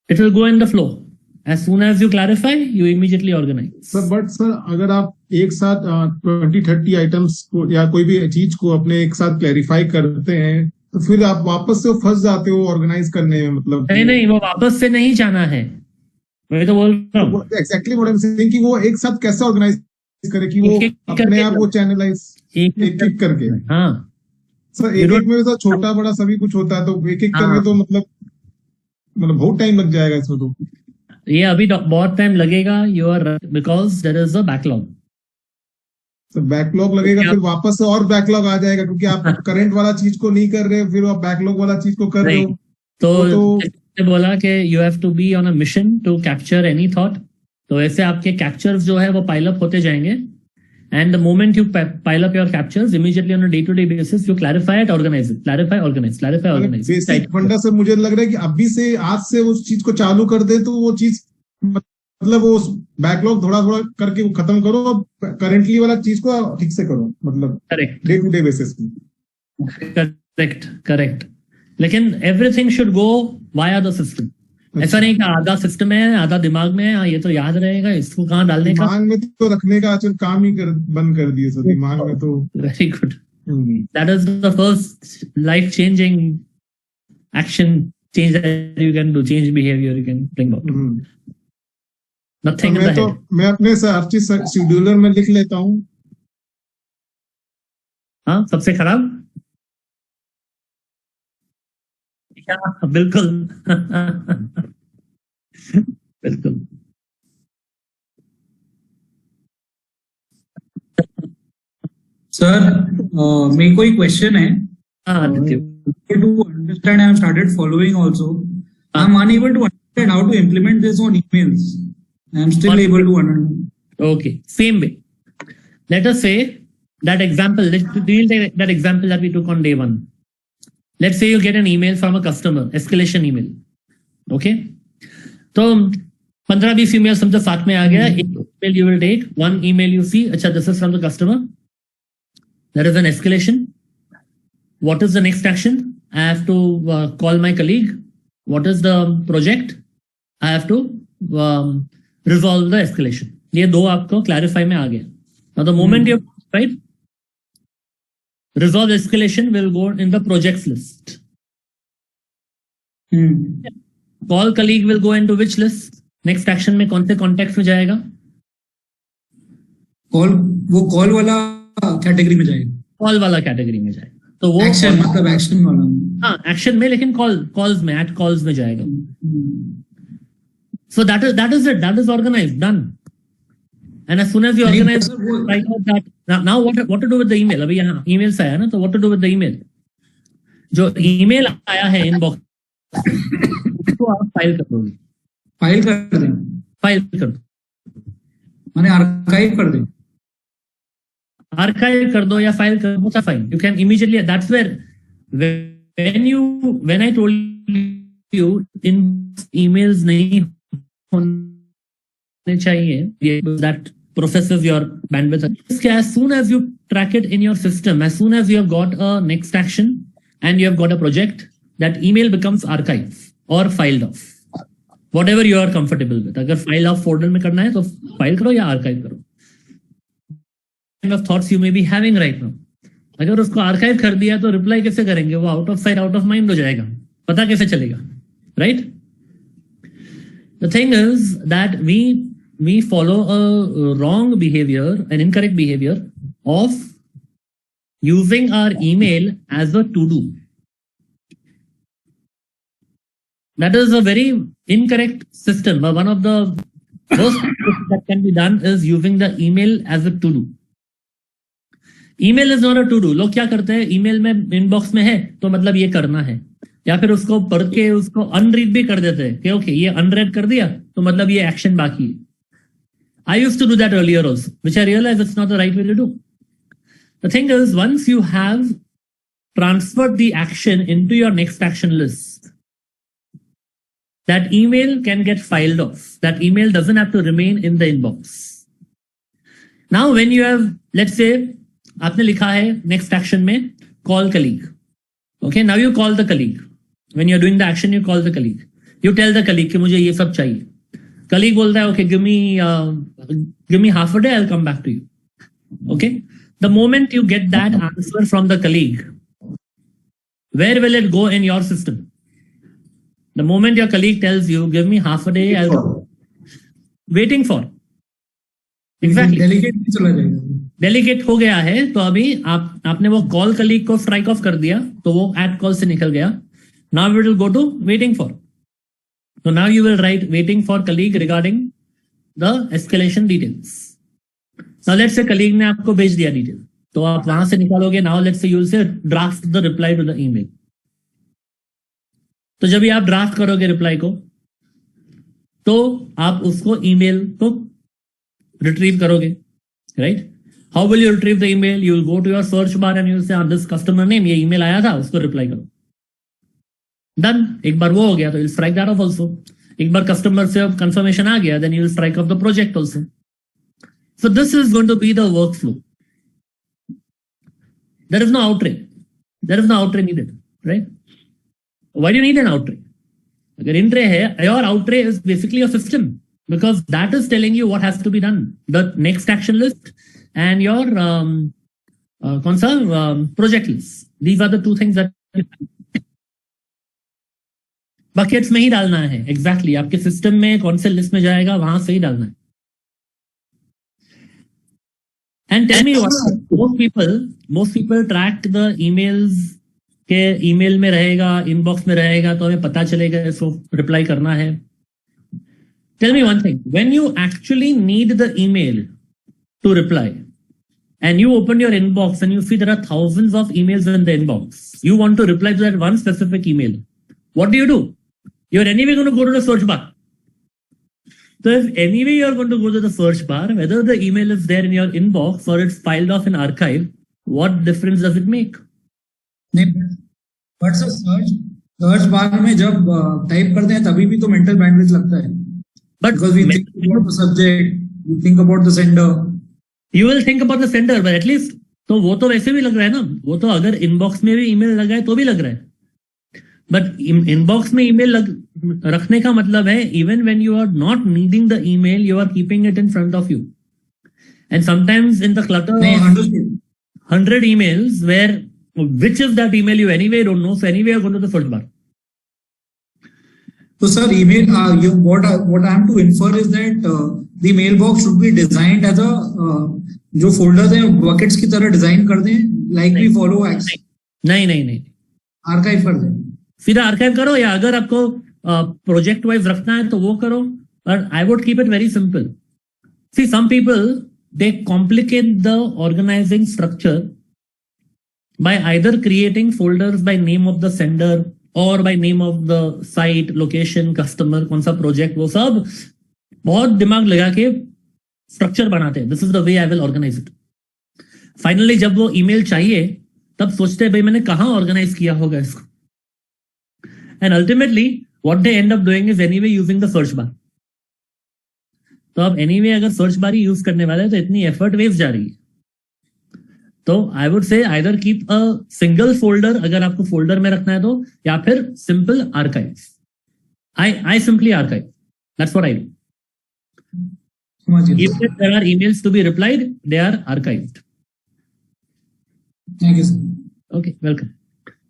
It will go in the flow. As soon as you clarify, you immediately organize. Sir अगर आप एक साथ 20-30 items को या कोई भी चीज को अपने एक साथ क्लैरिफाई करते हैं तो फिर आप वापस से फंस जाते हो ऑर्गेनाइज करने में, मतलब नहीं, वो वापस से नहीं जाना है, मैं तो बोल रहा हूँ exactly what I am saying कि वो एक साथ कैसे ऑर्गेनाइज करे कि वो अपने आप वो चैनलाइज एक करके। हाँ सर एक में तो छोटा बड़ा सभी कुछ होता है, तो एक करके तो मतलब बहुत टाइम लग जाएगा इसमें। तो ये अभी बहुत टाइम लगेगा, you are because there is a backlog. तो बैकलॉग लगेगा, फिर वापस से और बैकलॉग आ जाएगा क्योंकि आप करंट वाला चीज को नहीं कर रहे हो, फिर आप बैकलॉग वाला चीज को कर रहे हो। तो बोला कि you have to be on a mission to capture any thought. तो ऐसे आपके कैप्चर्स जो है वो पाइल अप होते जाएंगे, and the moment you pile up your captures immediately on a day to day basis you clarify it, organise it, clarify organise. Basic फंडा से मुझे लग रहा है कि अभी से आज से उस चीज को चालू कर दे तो वो चीज मतलब वो बैकलॉग थोड़ा थोड़ा करके वो खत्म करो, करेंटली वाला चीज को ठीक से करो, मतलब डे टू डे बेसिस पे। करेक्ट। लेकिन everything should go via the system. ऐसा नहीं कि आधा सिस्टम है आधा दिमाग में है, ये तो याद रहेगा, इसको कहाँ डालने का, दिमाग में तो रखने का आजकल काम ही बंद कर दिए सर दिमाग में। तो very good, that is the first life changing action change that you can do, change behaviour you can bring about. Nothing in the head. मैं अपने से हर चीज शेड्यूलर में लिख लेता हूँ। हाँ, सबसे खराब बिल्कुल बिल्कुल। सर मेरे को एक क्वेश्चन है। to understand, I have started following also. I'm unable to understand how to implement this on emails. I'm still able to understand. Okay, same way. Let us say that example, let's deal that example that we took on day one. Let's say you get an email from a customer, escalation email. Okay, तो 15-20 email समझो साथ में आ गया। एक email you will take, one email you see, अच्छा this is from the customer, there is an escalation. What is the next action? I have to call my colleague. What is the project? I have to resolve the escalation. ये दो आपको clarify में आ गया। Now the moment you right, resolve escalation will go in the projects list. Call colleague will go into which list? Next action में कौन से contacts में जाएगा? वो कॉल वाला कैटेगरी में जाएगा। कॉल वाला कैटेगरी में जाएगा। तो वो एक्शन मतलब एक्शन वाला। हाँ, एक्शन में, लेकिन कॉल्स में, एट कॉल्स में जाएगा। So that is it. That is organized, done. And as soon as you organize, write out that. Now what to do with the email? अभी यहाँ email से आया ना, तो what to do with the email? जो email आया है inbox, उसको आप फाइल कर दोगे। फाइल कर दें। फाइल कर दो, माने आर्काइव कर दें। आर्काइव कर दो या फाइल कर दो, fine. You can immediately. That's where when I told you in emails नहीं होने चाहिए, that processes your bandwidth. As soon as you track it in your system, as soon as you have got a next action and you have got a project, that email becomes archive or filed off, whatever you are comfortable with. अगर file off folder में करना है तो file करो या archive करो। kind of thoughts you may be having right now. अगर उसको आर्काइव कर दिया तो रिप्लाई कैसे करेंगे? वो out of sight out of mind हो जाएगा, पता कैसे चलेगा, right? The thing is that we follow a wrong behavior, an incorrect behavior of using our email as a to-do. That is a very incorrect system. One of the worst that can be done is using the email as a to-do. Email is not a to do. लोग क्या करते हैं, email में inbox में है तो मतलब ये करना है, या फिर उसको पढ़ के उसको अनरीड भी कर देते हैं कि ओके ये अनरेड कर दिया तो मतलब ये एक्शन बाकी है। I used to do that earlier also, which I realise it's not the right way to do. The thing is once you have transferred the action into your next action list, that email can get filed off, that email doesn't have to remain in the inbox. Now when you have, let's say आपने लिखा है next action में call colleague, okay, now you call the colleague, when you are doing the action you call the colleague, You tell the colleague कि मुझे ये सब चाहिए. Colleague बोलता है, okay, give me half a day, I'll come back to you. Okay. The moment you get that answer from the colleague, where will it go in your system? The moment your colleague tells you, give me half a day, I'll waiting for. Exactly. Delegate भी चला जाएगा. Delegate हो गया है, तो अभी आपने वो कॉल कलीग को स्ट्राइक ऑफ कर दिया, तो वो एट कॉल से निकल गया. Now we will go to waiting for. So now you will write waiting for colleague regarding the escalation details. Now let's say colleague ने आपको भेज दिया detail, तो आप वहां से निकालोगे. Now let's say you will say draft the reply to the email. तो जब भी आप ड्राफ्ट करोगे रिप्लाई को, तो आप उसको ईमेल को रिट्रीव करोगे, right? How will you retrieve the email? You will go to your search bar and you will say this customer name, ये email आया था, उसको रिप्लाई करो. Done. एक बार वो हो गया तो you'll strike that off also. एक बार कस्टमर से कंफर्मेशन आ गया, then you will strike off the project also. So this is going to be the workflow. There is no outtray. There is no outtray needed, right? Why do you need an outtray? अगर intray है, your outtray is basically a system, because that is telling you what has to be done. The next action list and your project list. These are the two things that buckets में ही डालना है. Exactly आपके system में कौन से list में जाएगा, वहां से ही डालना है. And tell me most people track the emails के ईमेल में रहेगा, इनबॉक्स में रहेगा, तो हमें पता चलेगा इसको रिप्लाई करना है. Tell me one thing, when you actually need the email to reply and you open your inbox and you see there are thousands of emails in the inbox, you want to reply to that one specific email, what do? You're anyway going to go to the search bar. So if anyway you're going to go to the search bar, whether the email is there in your inbox or it's filed off in archive, what difference does it make? But so search bar में जब type करते हैं तभी भी तो mental bandwidth लगता है. But because we think about the subject, we think about the sender. You will think about the sender, but at least तो वो तो वैसे भी लग रहा है ना. वो तो अगर इनबॉक्स में भी ईमेल लगा है तो भी लग रहा है. बट इनबॉक्स में ईमेल रखने का मतलब है even when you are not needing the email, you are keeping it in front of you. And sometimes in the clutter of 100 emails, where which is that email you anyway don't know, so anyway you're going to the search bar. So sir, email, what I am to infer is that the mailbox should be designed as a जो folders हैं buckets की तरह design कर दें, like we follow X. नहीं archive कर दें. सीधा आर्काइव करो, या अगर आपको प्रोजेक्ट वाइज रखना है तो वो करो. और I would keep it very simple. See some people they complicate the organising structure by either creating folders by name of the sender or by name of the site, location, customer, कौन सा project, वो सब बहुत दिमाग लगा के structure बनाते हैं. This is the way I will organise it. Finally जब वो ईमेल चाहिए तब सोचते हैं भाई मैंने कहाँ ऑर्गेनाइज किया होगा इसको. And ultimately what they and up doing is anyway using the search bar. तो अब एनीवे अगर सर्च बार ही यूज करने वाले हैं तो इतनी एफर्ट वेस्ट जा रही है. तो I would say either keep a single folder अगर आपको फोल्डर में रखना है तो, या फिर simple archive. I simply archive. That's what I do. If there are emails to be replied, they are archived. Thank you, sir. Okay, welcome.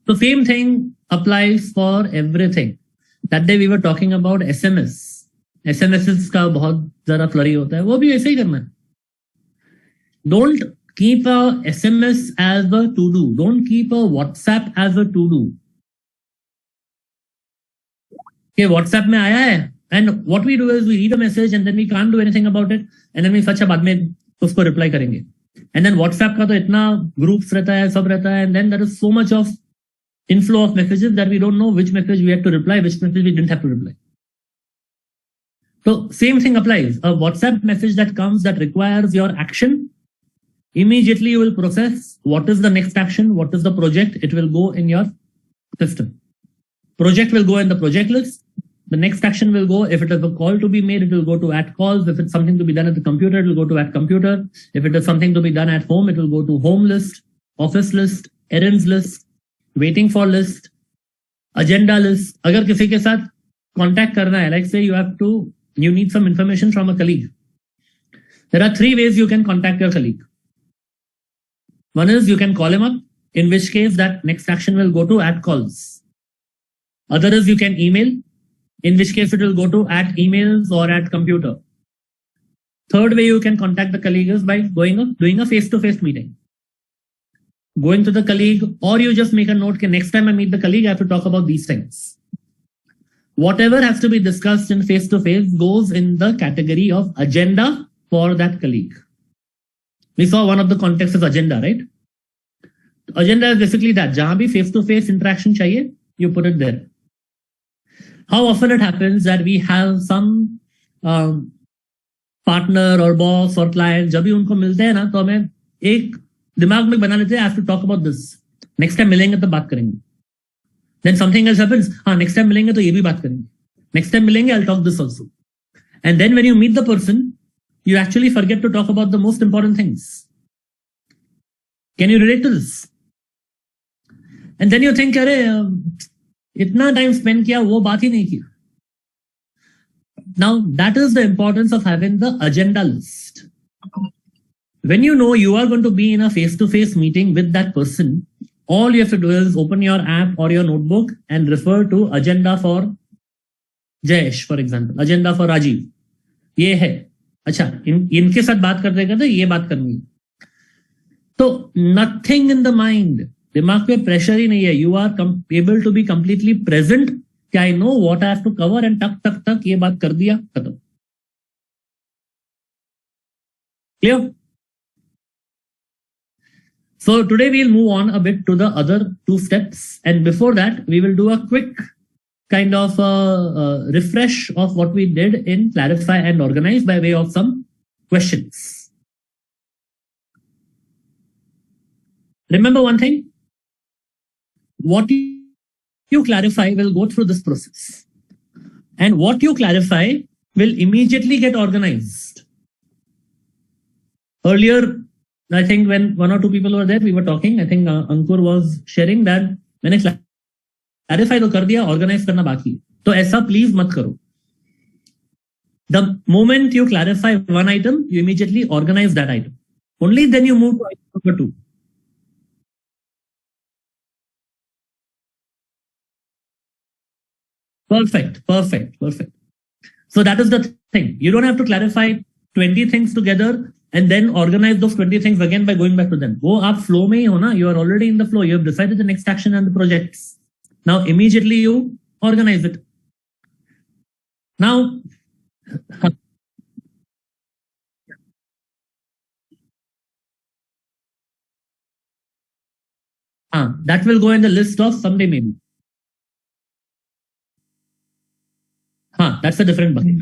So same thing applies for everything. That day we were talking about SMS. SMSs का बहुत ज़्यादा flurry होता है, वो भी ऐसे ही करना है. Don't keep a SMS as a to-do. Don't keep a WhatsApp as a to-do. Okay, WhatsApp में आया है, and what we do is we read a message and then we can't do anything about it, and then we अच्छा बाद में उसको reply करेंगे. And then WhatsApp का तो इतना groups रहता है, सब रहता है, and then there is so much of inflow of messages that we don't know which message we had to reply, which message we didn't have to reply. So same thing applies. A WhatsApp message that comes that requires your action, immediately you will process what is the next action, what is the project, it will go in your system. Project will go in the project list. The next action will go, if it is a call to be made, it will go to at calls. If it's something to be done at the computer, it will go to at computer. If it is something to be done at home, it will go to home list, office list, errands list, waiting for list, agenda list. अगर किसी के साथ contact करना है, like say you need some information from a colleague. There are 3 ways you can contact your colleague. One is you can call him up, in which case that next action will go to @calls. Other is you can email, in which case it will go to @emails or @computer. Third way you can contact the colleague is by doing a face-to-face meeting. Going to the colleague, or you just make a note, next time I meet the colleague, I have to talk about these things. Whatever has to be discussed in face-to-face goes in the category of agenda for that colleague. We saw one of the contexts is agenda, right? Agenda is basically that. Jahan bhi face-to-face interaction chahiye, you put it there. How often it happens that we have some partner or boss or client, जब भी उनको मिलते हैं ना, तो हमें एक दिमाग में बना लेते हैं, I have to talk about this. Next time मिलेंगे तो बात करेंगे. Then something else happens. हाँ, next time मिलेंगे तो ये भी बात करेंगे. Next time मिलेंगे, I'll talk this also. And then when you meet the person, you actually forget to talk about the most important things. Can you relate to this? And then you think, अरे इतना time spend किया, वो बात ही नहीं किया. Now, that is the importance of having the agenda list. When you know you are going to be in a face-to-face meeting with that person, all you have to do is open your app or your notebook and refer to agenda for Jayesh, for example, agenda for Rajiv. ये है. अच्छा, इनके साथ बात करते करते ये बात करनी है. तो nothing in the mind, दिमाग पे प्रेशर ही नहीं है. You are able to be completely present. क्या I know what I have to cover and टक ये बात कर दिया, खत्म. Clear? So today we'll move on a bit to the other 2 steps, and before that we will do a quick kind of refresh of what we did in Clarify and Organize by way of some questions. Remember one thing, what you clarify will go through this process, and what you clarify will immediately get organized. Earlier, I think when 1 or 2 people were there, we were talking. I think Ankur was sharing that मैंने clarify तो कर दिया, organize करना बाकी. तो ऐसा please मत करो. The moment you clarify one item, you immediately organize that item. Only then you move to item number 2. Perfect. So that is the thing. You don't have to clarify 20 things together and then organize those 20 things again by going back to them. Wo aap flow mein hi ho na, you are already in the flow. You have decided the next action and the projects. Now immediately you organize it. Now, that will go in the list of someday maybe. That's a different bucket.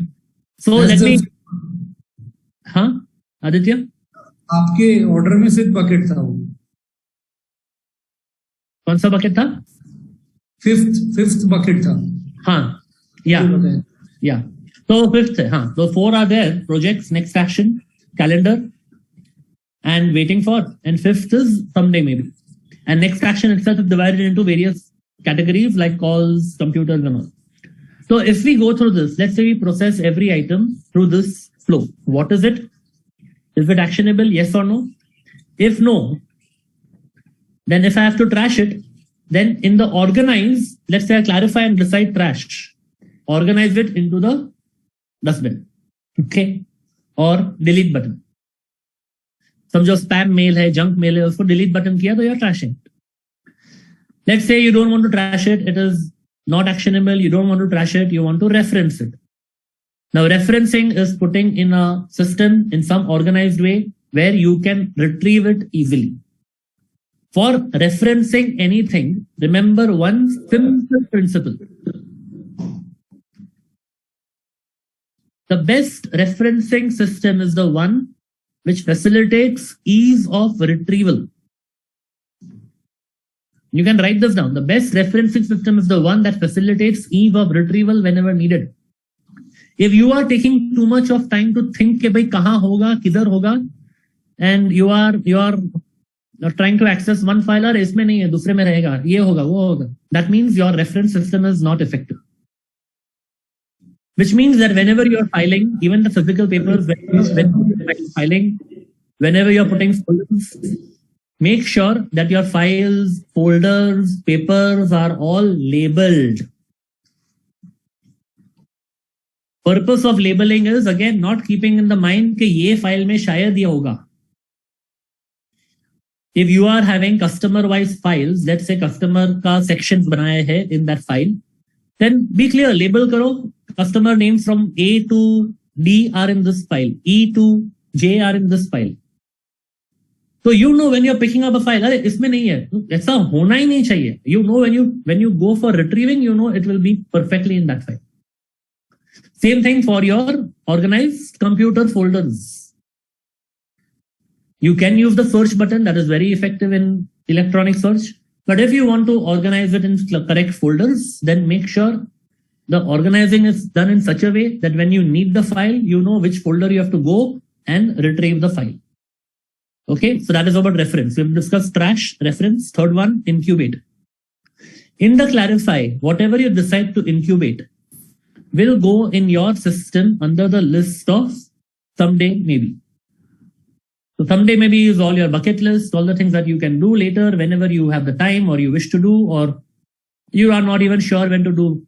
So That's let me. Aditya, आपके order में सिर्फ bucket था वो. कौन सा bucket था? Fifth bucket था. या तो फिफ्थ है. तो 4 are there: projects, next action, calendar, and waiting for. And fifth is someday maybe. And next action itself is divided into various categories like calls, computers, and all. So if we go through this, let's say we process every item through this flow. What is it? Is it actionable? Yes or no? If no, then if I have to trash it, then in the organize, let's say I clarify and decide trash, organize it into the dustbin, okay? Or delete button. समझो spam mail है, junk mail है, उसको delete button किया तो you're trashing. Let's say you don't want to trash it, it is not actionable, you don't want to trash it, you want to reference it. Now, referencing is putting in a system in some organized way where you can retrieve it easily. For referencing anything, remember one simple principle. The best referencing system is the one which facilitates ease of retrieval. You can write this down. The best referencing system is the one that facilitates ease of retrieval whenever needed. If you are taking too much of time to think कि भाई कहाँ होगा, किधर होगा, and you are trying to access one file और इसमें नहीं है, दूसरे में रहेगा, ये होगा, वो होगा, that means your reference system is not effective. which means that whenever you're filing, even the physical papers, when you're filing, whenever you're putting folders, make sure that your files, folders, papers are all labeled. Purpose of labeling is again not keeping in the mind कि ये file में शायद ये होगा. If you are having customer-wise files, let's say customer का sections बनाए हैं in that file, then be clear, label करो, customer names from A to D are in this file, E to J are in this file. So you know when you're picking up a file, अरे इसमें नहीं है, ऐसा होना ही नहीं चाहिए. You know when you go for retrieving, you know it will be perfectly in that file. Same thing for your organized computer folders. You can use the search button, that is very effective in electronic search. But if you want to organize it in correct folders, then make sure the organizing is done in such a way that when you need the file, you know which folder you have to go and retrieve the file. Okay, so that is about reference. We've discussed trash, reference. Third one, incubate. In the Clarifai, whatever you decide to incubate will go in your system under the list of someday maybe. So someday maybe is all your bucket list, all the things that you can do later whenever you have the time or you wish to do, or you are not even sure when to do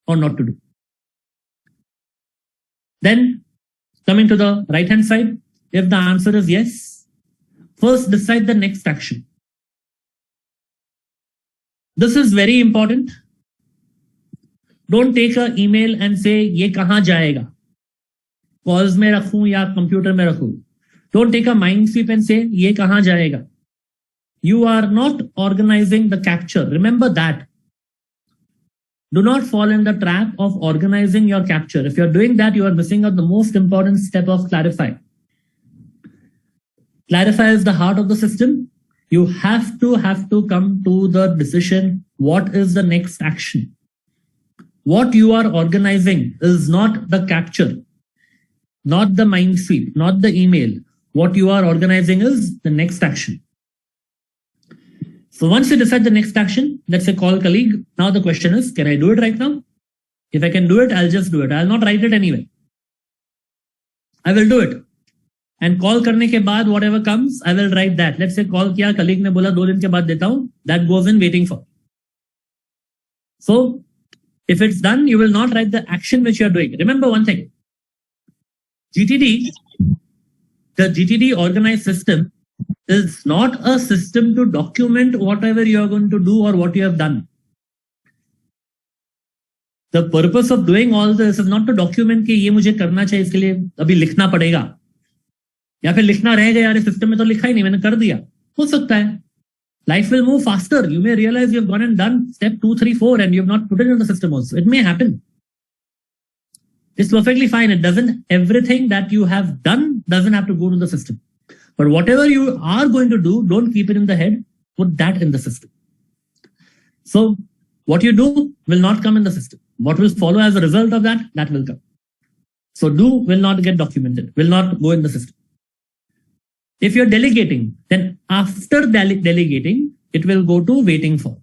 or not to do. Then coming to the right hand side, if the answer is yes, first decide the next action. This is very important. Don't take an email and say ये कहाँ जाएगा, calls में रखूं या computer में रखूं. Don't take a mind sweep and say ये कहाँ जाएगा. You are not organizing the capture. Remember that. Do not fall in the trap of organizing your capture. If you're doing that, you are missing out the most important step of Clarifai. Clarifai is the heart of the system. You have to come to the decision, what is the next action? What you are organizing is not the capture, not the mind sweep, not the email. What you are organizing is the next action. So once you decide the next action, let's say call colleague. Now the question is, can I do it right now? If I can do it, I'll just do it. I'll not write it anyway. I will do it. And call करने के बाद whatever comes, I will write that. Let's say call किया, colleague ने बोला 2 दिन के बाद देता हूँ. That goes in waiting for. So if it's done, you will not write the action which you are doing. Remember one thing. GTD, the GTD organized system is not a system to document whatever you are going to do or what you have done. The purpose of doing all this is not to document कि ये मुझे करना चाहिए, इसके लिए अभी लिखना पड़ेगा, या फिर लिखना रह गया, यार सिस्टम में तो लिखा ही नहीं, मैंने कर दिया. हो सकता है. Life will move faster. You may realize you have gone and done step 2, 3, 4 and you have not put it in the system also. It may happen. It's perfectly fine. It doesn't, everything that you have done doesn't have to go to the system. But whatever you are going to do, don't keep it in the head. Put that in the system. So what you do will not come in the system. What will follow as a result of that, that will come. So do will not get documented, will not go in the system. If you're delegating, then after delegating, it will go to waiting for.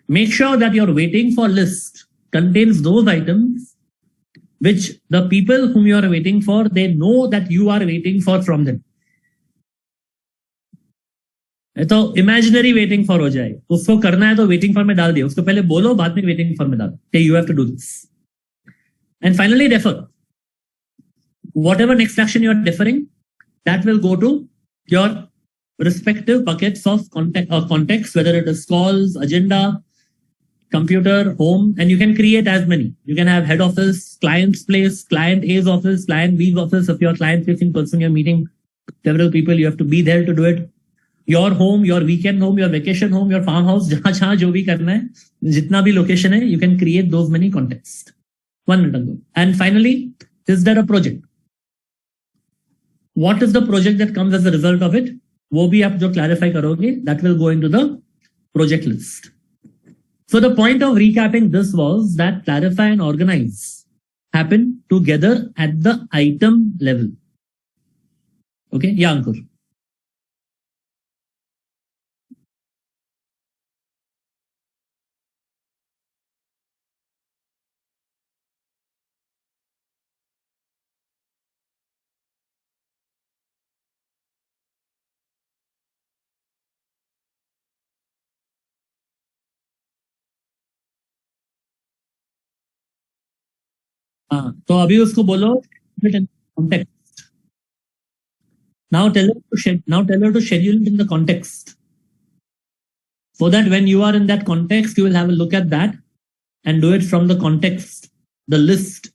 Make sure that your waiting for list contains those items which the people whom you are waiting for, they know that you are waiting for from them. तो imaginary waiting for हो जाए, उसको करना है तो waiting for में डाल दिया, उसको पहले बोलो, बाद में waiting for में डालो. Okay, you have to do this. And finally, defer. Whatever next action you are deferring, that will go to your respective buckets of context, whether it is calls, agenda, computer, home, and you can create as many. You can have head office, client's place, client A's office, client B's office. If you're client facing person, you're meeting several people, you have to be there to do it. Your home, your weekend home, your vacation home, your farmhouse, जहाँ जो भी करना है, जितना भी location है, you can create those many contexts. 1 minute ago. And finally, is there a project? What is the project that comes as a result of it? वो भी आप जो clarify करोगे, that will go into the project list. So the point of recapping this was that clarify and organize happen together at the item level. Okay, yeah, Ankur. हाँ, तो अभी उसको बोलो context. Now tell her to schedule it in the context. So that when you are in that context, you will have a look at that and do it from the context, the list.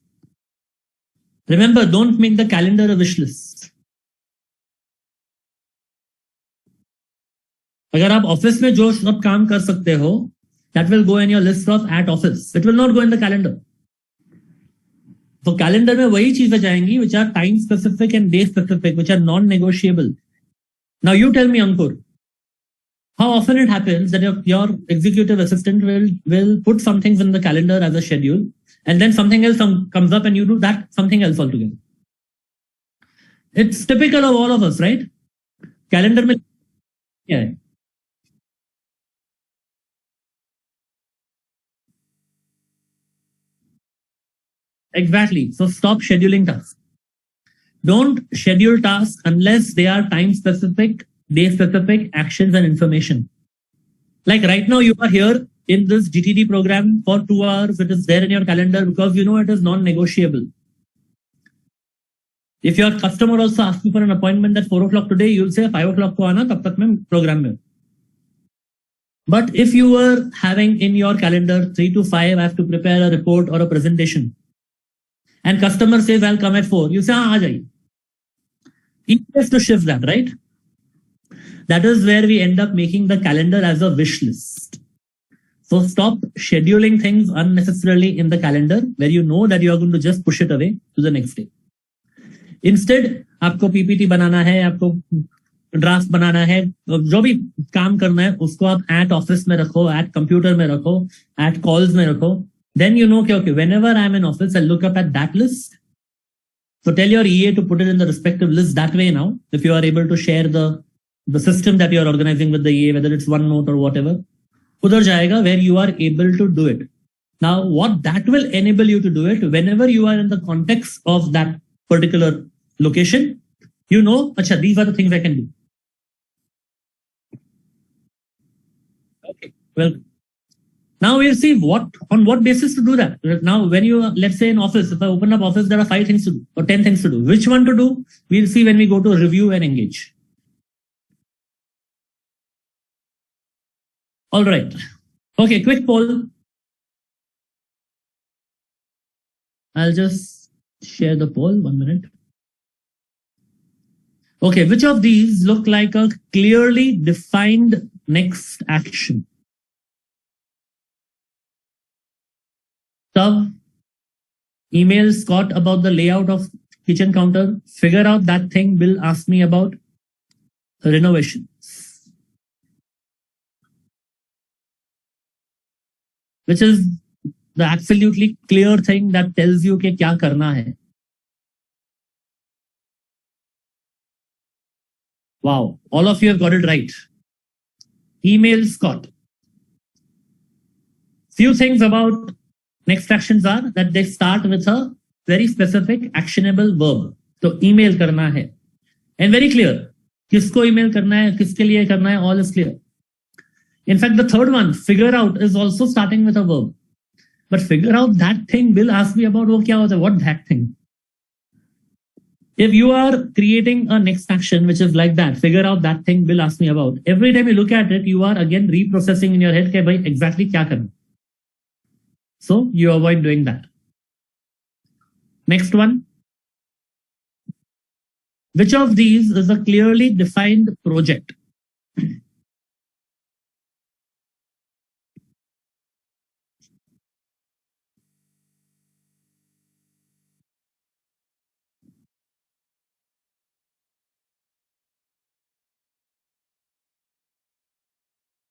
Remember, don't make the calendar a wish list. अगर आप office में जो सब काम कर सकते हो, that will go in your list of at office. It will not go in the calendar. तो कैलेंडर में वही चीजें जाएंगी which are time specific and day specific, which are non-negotiable. Now you tell me, Ankur, how often it happens that your executive assistant will put some things in the calendar as a schedule, and then something else comes up and you do that something else altogether. It's typical of all of us, right? Calendar में क्या है? Exactly. So stop scheduling tasks. Don't schedule tasks unless they are time specific, day specific, actions and information. Like right now, you are here in this GTD program for 2 hours. It is there in your calendar because you know it is non-negotiable. If your customer also asks you for an appointment at 4 o'clock today, you'll say 5 o'clock ko aana, tab tak main program mein. But if you were having in your calendar 3 to 5, I have to prepare a report or a presentation, and customer says, I'll come at 4. You say, aa jaiye. Easy is to shift that, right? That is where we end up making the calendar as a wish list. So stop scheduling things unnecessarily in the calendar where you know that you are going to just push it away to the next day. Instead, आपको PPT बनाना है, आपको draft बनाना है, जो भी काम करना है उसको आप at office में रखो, at computer में रखो, at calls में रखो. Then you know, okay, whenever I'm in office, I'll look up at that list. So tell your EA to put it in the respective list that way now. If you are able to share the system that you're organizing with the EA, whether it's OneNote or whatever, udhar jayega where you are able to do it. Now, what that will enable you to do it, whenever you are in the context of that particular location, you know, acha, these are the things I can do. Okay, well, now we'll see on what basis to do that. Now, when you, let's say in office, if I open up office, there are 5 things to do or 10 things to do. Which one to do? We'll see when we go to review and engage. All right. Okay, quick poll. I'll just share the poll, 1 minute. Okay, which of these look like a clearly defined next action? Email Scott about the layout of kitchen counter. Figure out that thing Bill asked me about. Renovations. Which is the absolutely clear thing that tells you कि क्या करना है. Wow, all of you have got it right. Email Scott. Few things about next actions are that they start with a very specific actionable verb. So email करना है. And very clear. किसको email करना है, किसके लिए करना है, all is clear. In fact, the third one, figure out, is also starting with a verb. But figure out that thing Bill asked me about, वो क्या होता है, what that thing? If you are creating a next action which is like that, figure out that thing Bill asked me about. Every time you look at it, you are again reprocessing in your head कि भाई exactly क्या करना. So you avoid doing that. Next one. Which of these is a clearly defined project?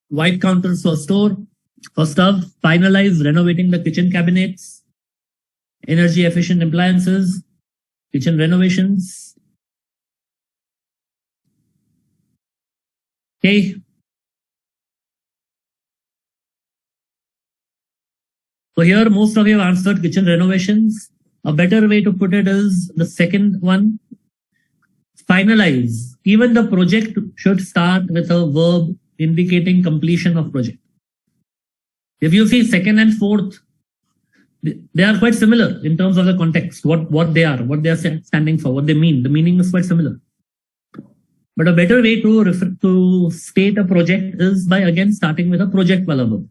White counters for store. First up, finalize renovating the kitchen cabinets, energy efficient appliances, kitchen renovations. Okay. So here most of you have answered kitchen renovations. A better way to put it is the second one. Finalize. Even the project should start with a verb indicating completion of project. If you see second and fourth, They are quite similar in terms of the context, what they are standing for, what they mean. The meaning is quite similar. But a better way to state a project is by again starting with a project wala verb.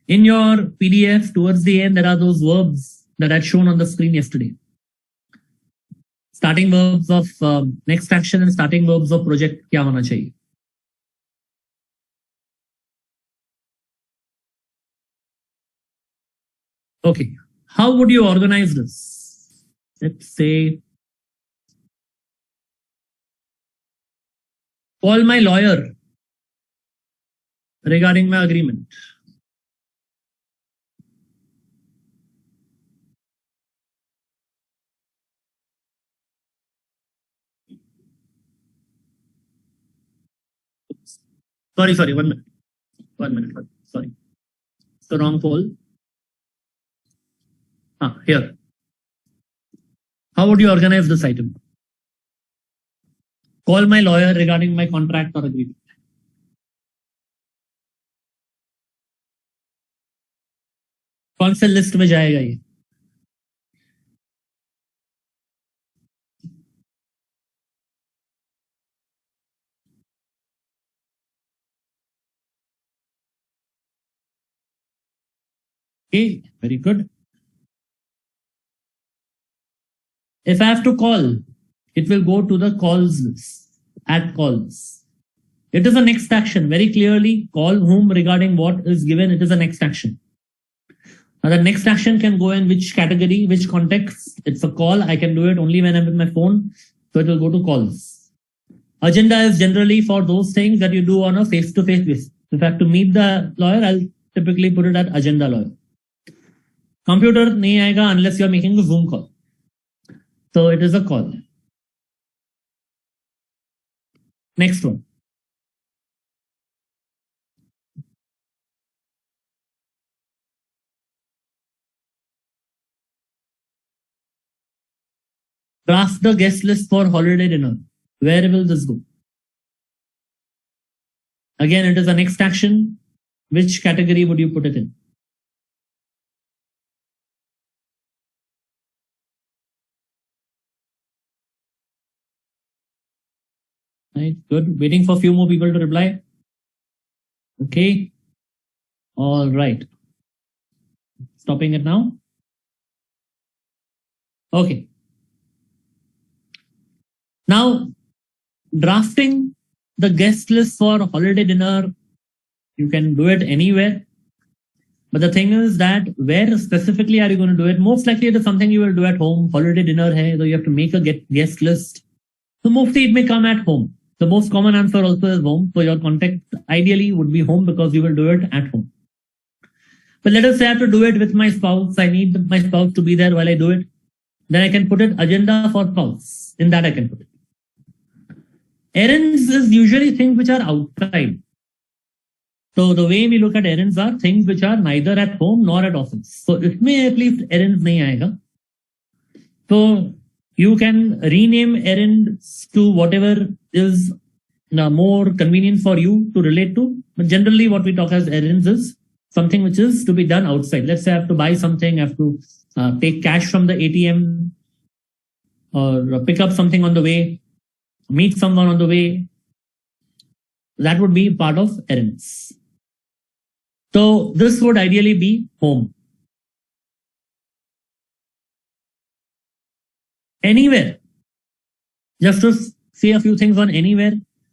In your PDF, towards the end, there are those verbs that I had shown on the screen yesterday. Starting verbs of next action and starting verbs of project kya hona chahiye. Okay, how would you organize this? Let's say, call my lawyer regarding my agreement. Sorry, 1 minute. 1 minute, sorry. It's the wrong poll. Here. How would you organize this item? Call my lawyer regarding my contract or agreement. कौन से list में जाएगा ये? Okay, very good. If I have to call, it will go to the calls list, at calls. It is a next action. Very clearly, call whom regarding what is given, it is a next action. Now the next action can go in which category, which context. It's a call. I can do it only when I'm with my phone. So it will go to calls. Agenda is generally for those things that you do on a face-to-face basis. If I have to meet the lawyer, I'll typically put it at agenda lawyer. Computer nahi aayega unless you're making a Zoom call. So it is a call. Next one. Draft the guest list for holiday dinner. Where will this go? Again, it is a next action. Which category would you put it in? Right, good. Waiting for a few more people to reply. Okay. All right. Stopping it now. Okay. Now, drafting the guest list for holiday dinner, you can do it anywhere. But the thing is that where specifically are you going to do it? Most likely it is something you will do at home. Holiday dinner hai, so you have to make a guest list. So mostly it may come at home. The most common answer also is home. So your context ideally would be home because you will do it at home. But let us say I have to do it with my spouse. I need my spouse to be there while I do it. Then I can put it agenda for spouse. In that I can put it. Errands is usually things which are outside. So the way we look at errands are things which are neither at home nor at office. So isme at least errands nahi aayega. So you can rename errands to whatever is more convenient for you to relate to. But generally what we talk as errands is something which is to be done outside. Let's say I have to buy something, I have to take cash from the ATM or pick up something on the way, meet someone on the way. That would be part of errands. So this would ideally be home. Anywhere. Just to say a few things on anywhere.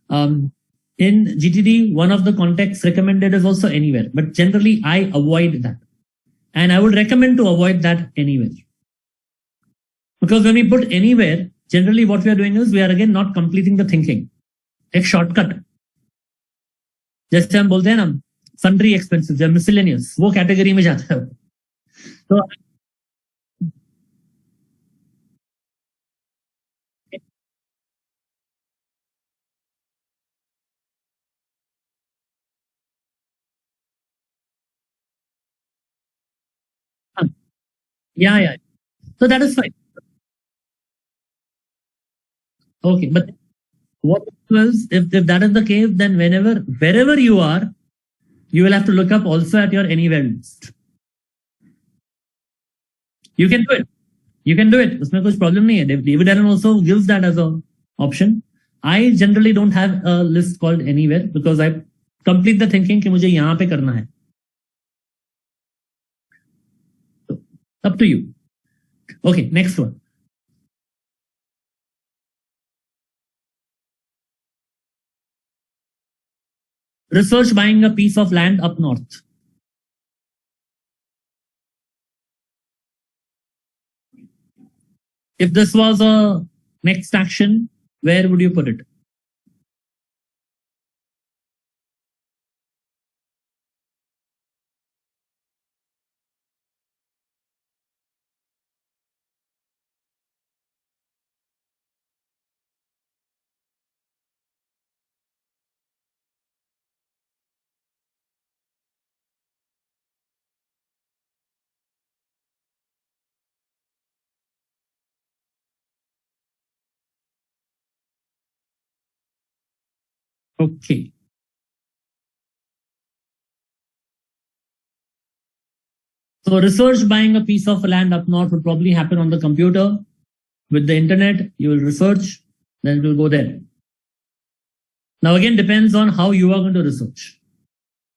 In GTD, one of the contexts recommended is also anywhere, but generally I avoid that. And I would recommend to avoid that anywhere. Because when we put anywhere, generally what we are doing is we are again not completing the thinking. A shortcut. जैसे हम बोलते हैं ना, sundry expenses या miscellaneous, वो category में जाता है. So yeah. So that is fine. Okay, but what was if that is the case, then wherever you are, you will have to look up also at your anywhere list. You can do it. You can do it. उसमें कुछ problem नहीं है. David Allen also gives that as an option. I generally don't have a list called anywhere because I complete the thinking कि मुझे यहाँ पे करना है. So, up to you. Okay, next one. Research buying a piece of land up north. If this was a next action, where would you put it? Okay. So research buying a piece of land up north would probably happen on the computer. With the internet, you will research, then it will go there. Now again, depends on how you are going to research.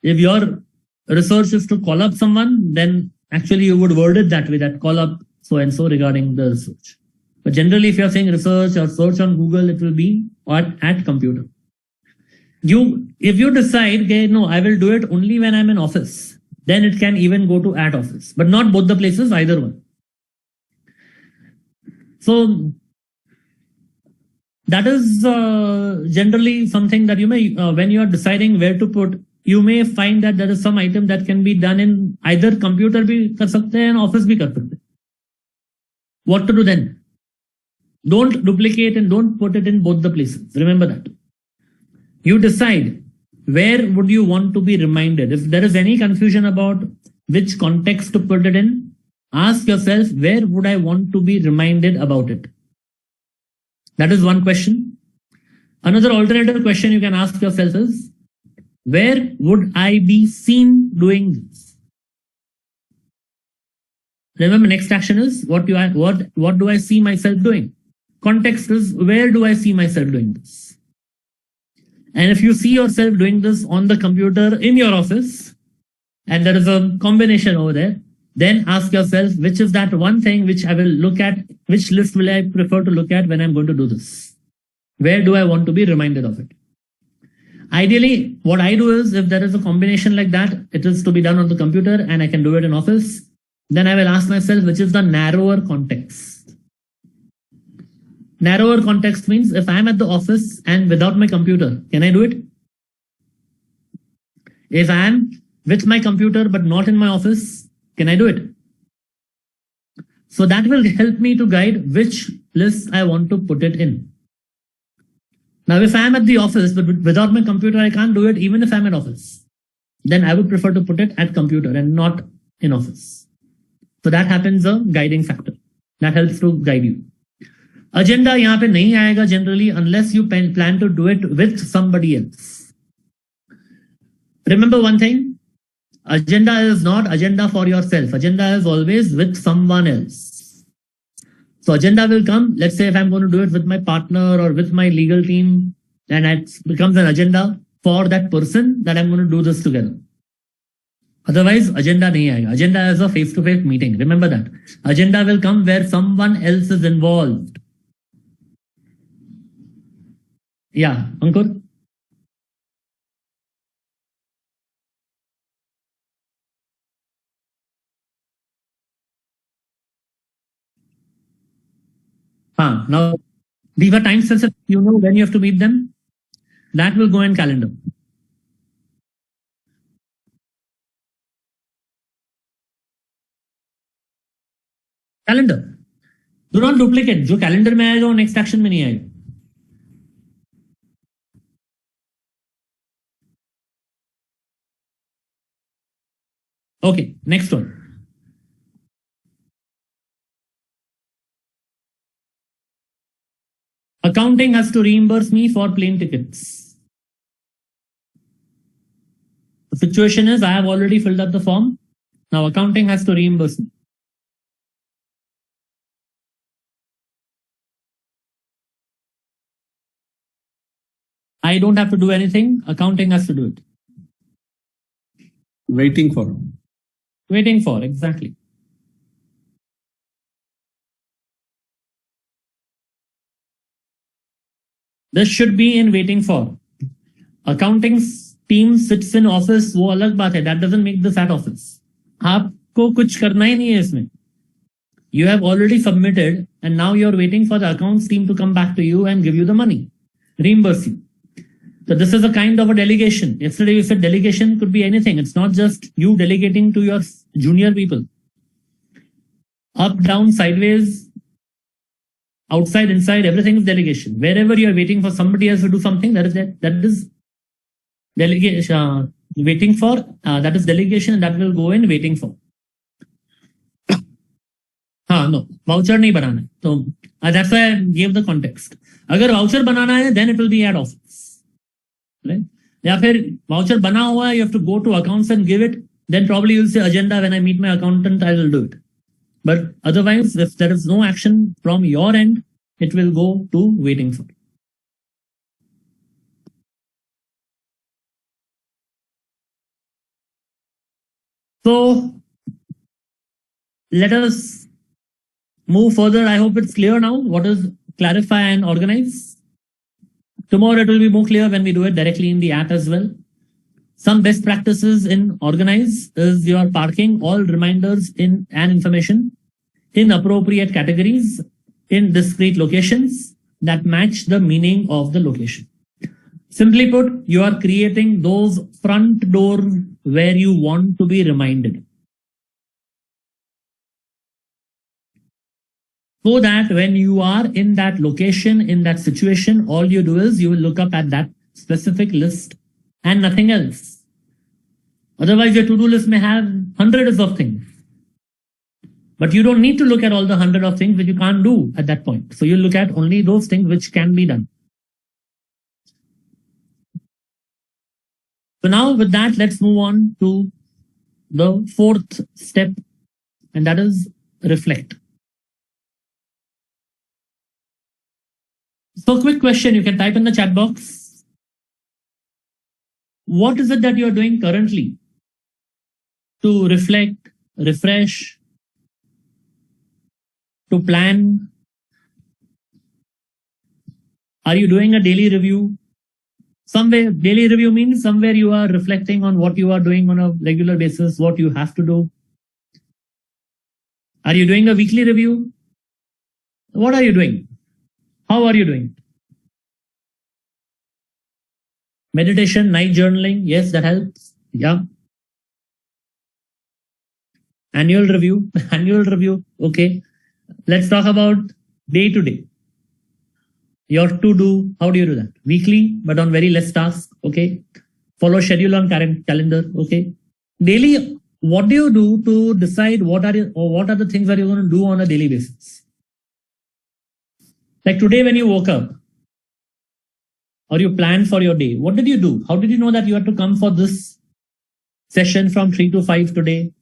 If your research is to call up someone, then actually you would word it that way, that call up so-and-so regarding the research. But generally, if you're saying research or search on Google, it will be at computer. If you decide, okay, no, I will do it only when I'm in office, then it can even go to at office, but not both the places, either one. So that is generally something that you may, when you are deciding where to put, you may find that there is some item that can be done in either computer bhi kar sakte hain and office bhi kar sakte hain. What to do then? Don't duplicate and don't put it in both the places. Remember that. You decide where would you want to be reminded. If there is any confusion about which context to put it in, ask yourself, where would I want to be reminded about it? That is one question. Another alternative question you can ask yourself is, where would I be seen doing this? Remember, next action is what do I see myself doing? Context is, where do I see myself doing this? And if you see yourself doing this on the computer in your office, and there is a combination over there, then ask yourself, which is that one thing which I will look at, which list will I prefer to look at when I'm going to do this? Where do I want to be reminded of it? Ideally, what I do is, if there is a combination like that, it is to be done on the computer and I can do it in office, then I will ask myself, which is the narrower context? Narrower context means if I'm at the office and without my computer, can I do it? If I'm with my computer but not in my office, can I do it? So that will help me to guide which list I want to put it in. Now, if I'm at the office but without my computer, I can't do it even if I'm in office, then I would prefer to put it at computer and not in office. So that happens a guiding factor. That helps to guide you. Agenda यहाँ पे नहीं आएगा generally unless you plan to do it with somebody else. Remember one thing, agenda is not agenda for yourself. Agenda is always with someone else. So agenda will come, let's say if I'm going to do it with my partner or with my legal team, and it becomes an agenda for that person that I'm going to do this together. Otherwise, agenda nahi aayega. Agenda is a face-to-face meeting. Remember that. Agenda will come where someone else is involved. Yeah, Ankur? Now, these are time sensitive. You know when you have to meet them. That will go in calendar. Calendar. Do not duplicate. जो calendar में आएगा वो next action में नहीं आएगा. Okay, next one. Accounting has to reimburse me for plane tickets. The situation is I have already filled up the form. Now accounting has to reimburse me. I don't have to do anything. Accounting has to do it. Waiting for. Waiting for, exactly. This should be in waiting for. Accounting team sits in office, वो अलग बात है. That doesn't make this at office. आपको कुछ करना ही नहीं है इसमें. You have already submitted and now you're waiting for the accounts team to come back to you and give you the money, reimburse you. So this is a kind of a delegation. Yesterday you said delegation could be anything. It's not just you delegating to your junior people. Up, down, sideways, outside, inside, everything is delegation. Wherever you are waiting for somebody else to do something, that is delegation. Waiting for, that is delegation, and that will go in waiting for. No, voucher नहीं बनाना है. So that's why I gave the context. अगर voucher बनाना है, then it will be at office. Right? या फिर voucher बना हुआ है, you have to go to accounts and give it. Then probably you'll say agenda, when I meet my accountant, I will do it. But otherwise, if there is no action from your end, it will go to waiting for. So let us move further. I hope it's clear now. What is clarify and organize? Tomorrow it will be more clear when we do it directly in the app as well. Some best practices in organize is your parking all reminders in and information in appropriate categories in discrete locations that match the meaning of the location. Simply put, you are creating those front doors where you want to be reminded. So that when you are in that location, in that situation, all you do is you will look up at that specific list and nothing else. Otherwise, your to-do list may have hundreds of things. But you don't need to look at all the 100 of things which you can't do at that point. So you look at only those things which can be done. So now with that, let's move on to the fourth step, and that is reflect. So quick question, you can type in the chat box. What is it that you're doing currently to reflect, refresh, to plan? Are you doing a daily review? Somewhere, daily review means somewhere you are reflecting on what you are doing on a regular basis, what you have to do. Are you doing a weekly review? What are you doing? How are you doing? Meditation, night journaling, yes, that helps. Yeah. Annual review, okay. Let's talk about day to day. Your to do, how do you do that? Weekly, but on very less tasks, okay. Follow schedule on current calendar, okay. Daily, what do you do to decide what are the things that you're going to do on a daily basis? Like today when you woke up, or you planned for your day, what did you do? How did you know that you had to come for this session from 3 to 5 today?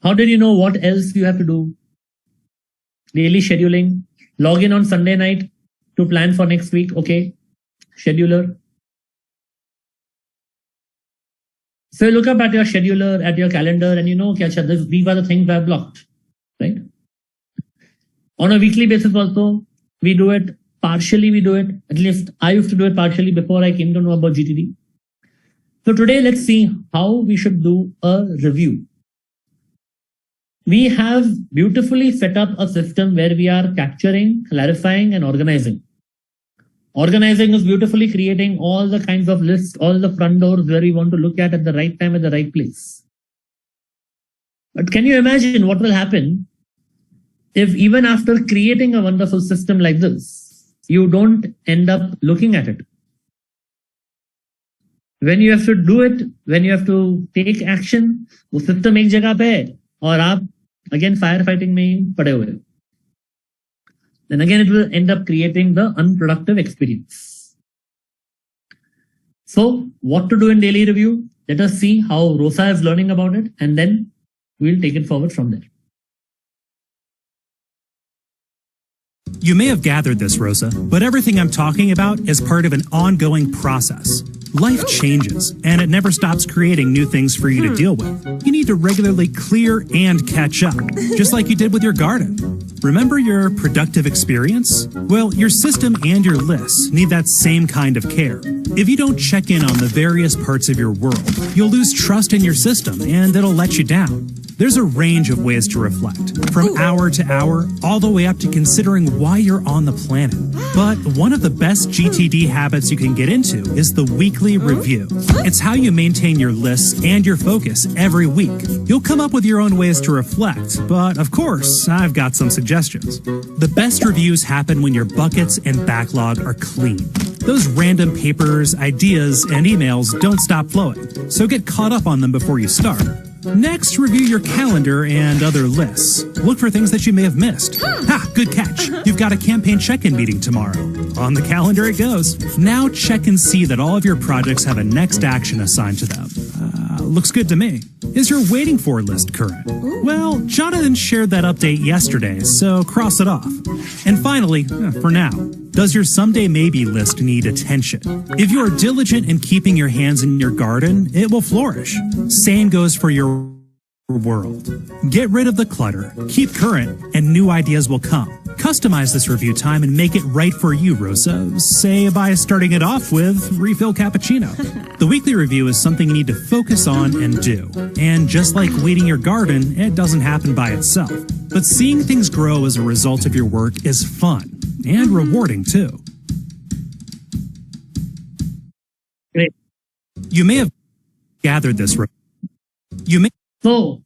How did you know what else you have to do? Daily scheduling. Log in on Sunday night to plan for next week. Okay. Scheduler. So you look up at your scheduler, at your calendar, and you know, okay, these are the things I have blocked. Right? On a weekly basis also, we do it. Partially we do it. At least I used to do it partially before I came to know about GTD. So today let's see how we should do a review. We have beautifully set up a system where we are capturing, clarifying, and organizing. Organizing is beautifully creating all the kinds of lists, all the front doors where we want to look at the right time, at the right place. But can you imagine what will happen if even after creating a wonderful system like this, you don't end up looking at it? When you have to do it, when you have to take action, वो system एक जगह पे है और आप again firefighting में ही पड़े हुए. Then again it will end up creating the unproductive experience. So what to do in daily review? Let us see how Rosa is learning about it, and then we'll take it forward from there. You may have gathered this, Rosa, but everything I'm talking about is part of an ongoing process. Life changes, and it never stops creating new things for you to deal with. You need to regularly clear and catch up, just like you did with your garden. Remember your productive experience? Well, your system and your lists need that same kind of care. If you don't check in on the various parts of your world, you'll lose trust in your system, and it'll let you down. There's a range of ways to reflect, from hour to hour, all the way up to considering why you're on the planet. But one of the best GTD habits you can get into is the weekly review. It's how you maintain your lists and your focus every week. You'll come up with your own ways to reflect, but of course, I've got some suggestions. The best reviews happen when your buckets and backlog are clean. Those random papers, ideas, and emails don't stop flowing, so get caught up on them before you start. Next, review your calendar and other lists. Look for things that you may have missed. Ha! Good catch. You've got a campaign check-in meeting tomorrow. On the calendar it goes. Now check and see that all of your projects have a next action assigned to them. Looks good to me. Is your waiting for list current? Well, Jonathan shared that update yesterday, so cross it off. And finally, for now, does your someday maybe list need attention? If you are diligent in keeping your hands in your garden, it will flourish. Same goes for your world. Get rid of the clutter, keep current, and new ideas will come. Customize this review time and make it right for you, Rosa. Say by starting it off with refill cappuccino. The weekly review is something you need to focus on and do. And just like weeding your garden, it doesn't happen by itself. But seeing things grow as a result of your work is fun and rewarding too. Great. You may have gathered this. So,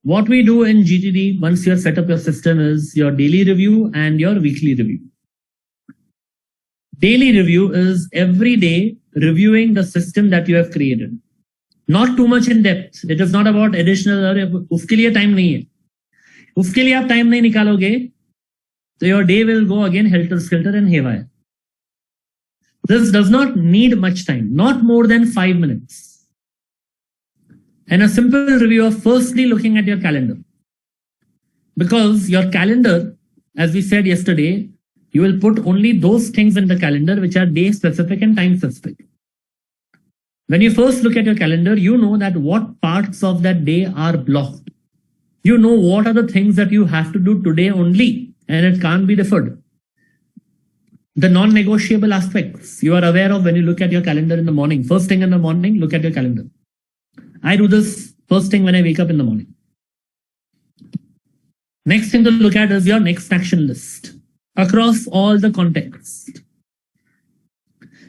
what we do in GTD once you have set up your system is your daily review and your weekly review. Daily review is every day reviewing the system that you have created. Not too much in depth. It is not about additional. उसके लिए time नहीं है. उसके लिए आप time नहीं निकालोगे, so your day will go again helter-skelter and haywire. This does not need much time, not more than 5 minutes. And a simple review of firstly looking at your calendar. Because your calendar, as we said yesterday, you will put only those things in the calendar which are day specific and time specific. When you first look at your calendar, you know that what parts of that day are blocked. You know what are the things that you have to do today only, and it can't be deferred. The non-negotiable aspects you are aware of when you look at your calendar in the morning. First thing in the morning, look at your calendar. I do this first thing when I wake up in the morning. Next thing to look at is your next action list across all the contexts.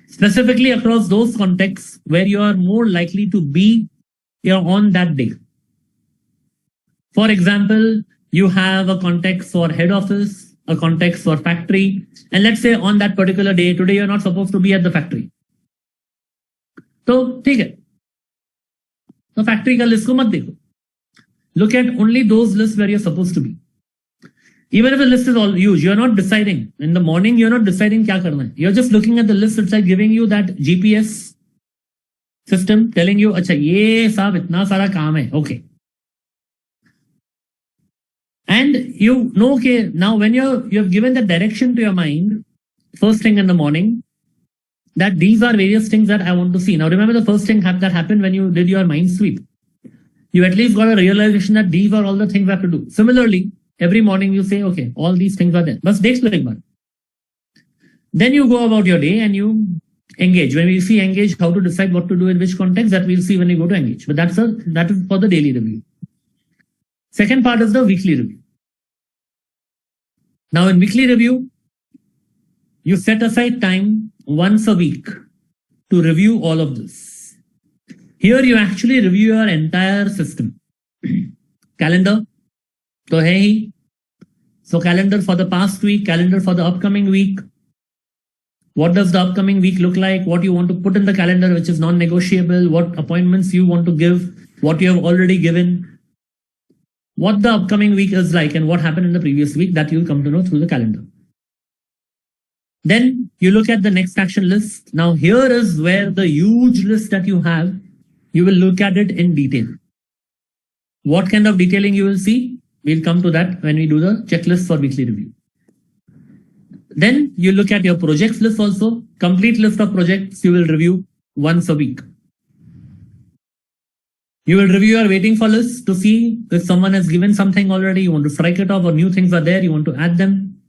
Specifically across those contexts where you are more likely to be on that day. For example, you have a context for head office, a context for factory, and let's say on that particular day, today you're not supposed to be at the factory. So, take it. तो factory का list को मत देखो. Look at only those lists where you're supposed to be. Even if the list is all huge, you're not deciding. In the morning, you're not deciding क्या करना है. You're just looking at the list. It's like giving you that GPS system telling you, अच्छा ये सब इतना सारा काम है. Okay. And you know, okay, now when you have given the direction to your mind, first thing in the morning, that these are various things that I want to see. Now remember the first thing that happened when you did your mind sweep. You at least got a realization that these are all the things I have to do. Similarly, every morning you say, okay, all these things are there. Bas dekh lo ek baar. Then you go about your day and you engage. When we see engage, how to decide what to do in which context, that we'll see when we go to engage. But that is for the daily review. Second part is the weekly review. Now in weekly review, you set aside time once a week to review all of this. Here you actually review your entire system. Calendar, to hai hi. So calendar for the past week, calendar for the upcoming week. What does the upcoming week look like? What you want to put in the calendar which is non-negotiable, what appointments you want to give, what you have already given, what the upcoming week is like and what happened in the previous week, that you'll come to know through the calendar. Then you look at the next action list. Now here is where the huge list that you have, you will look at it in detail. What kind of detailing you will see? We'll come to that when we do the checklist for weekly review. Then you look at your projects list also. Complete list of projects you will review once a week. You will review your waiting for list to see if someone has given something already, you want to strike it off, or new things are there, you want to add them.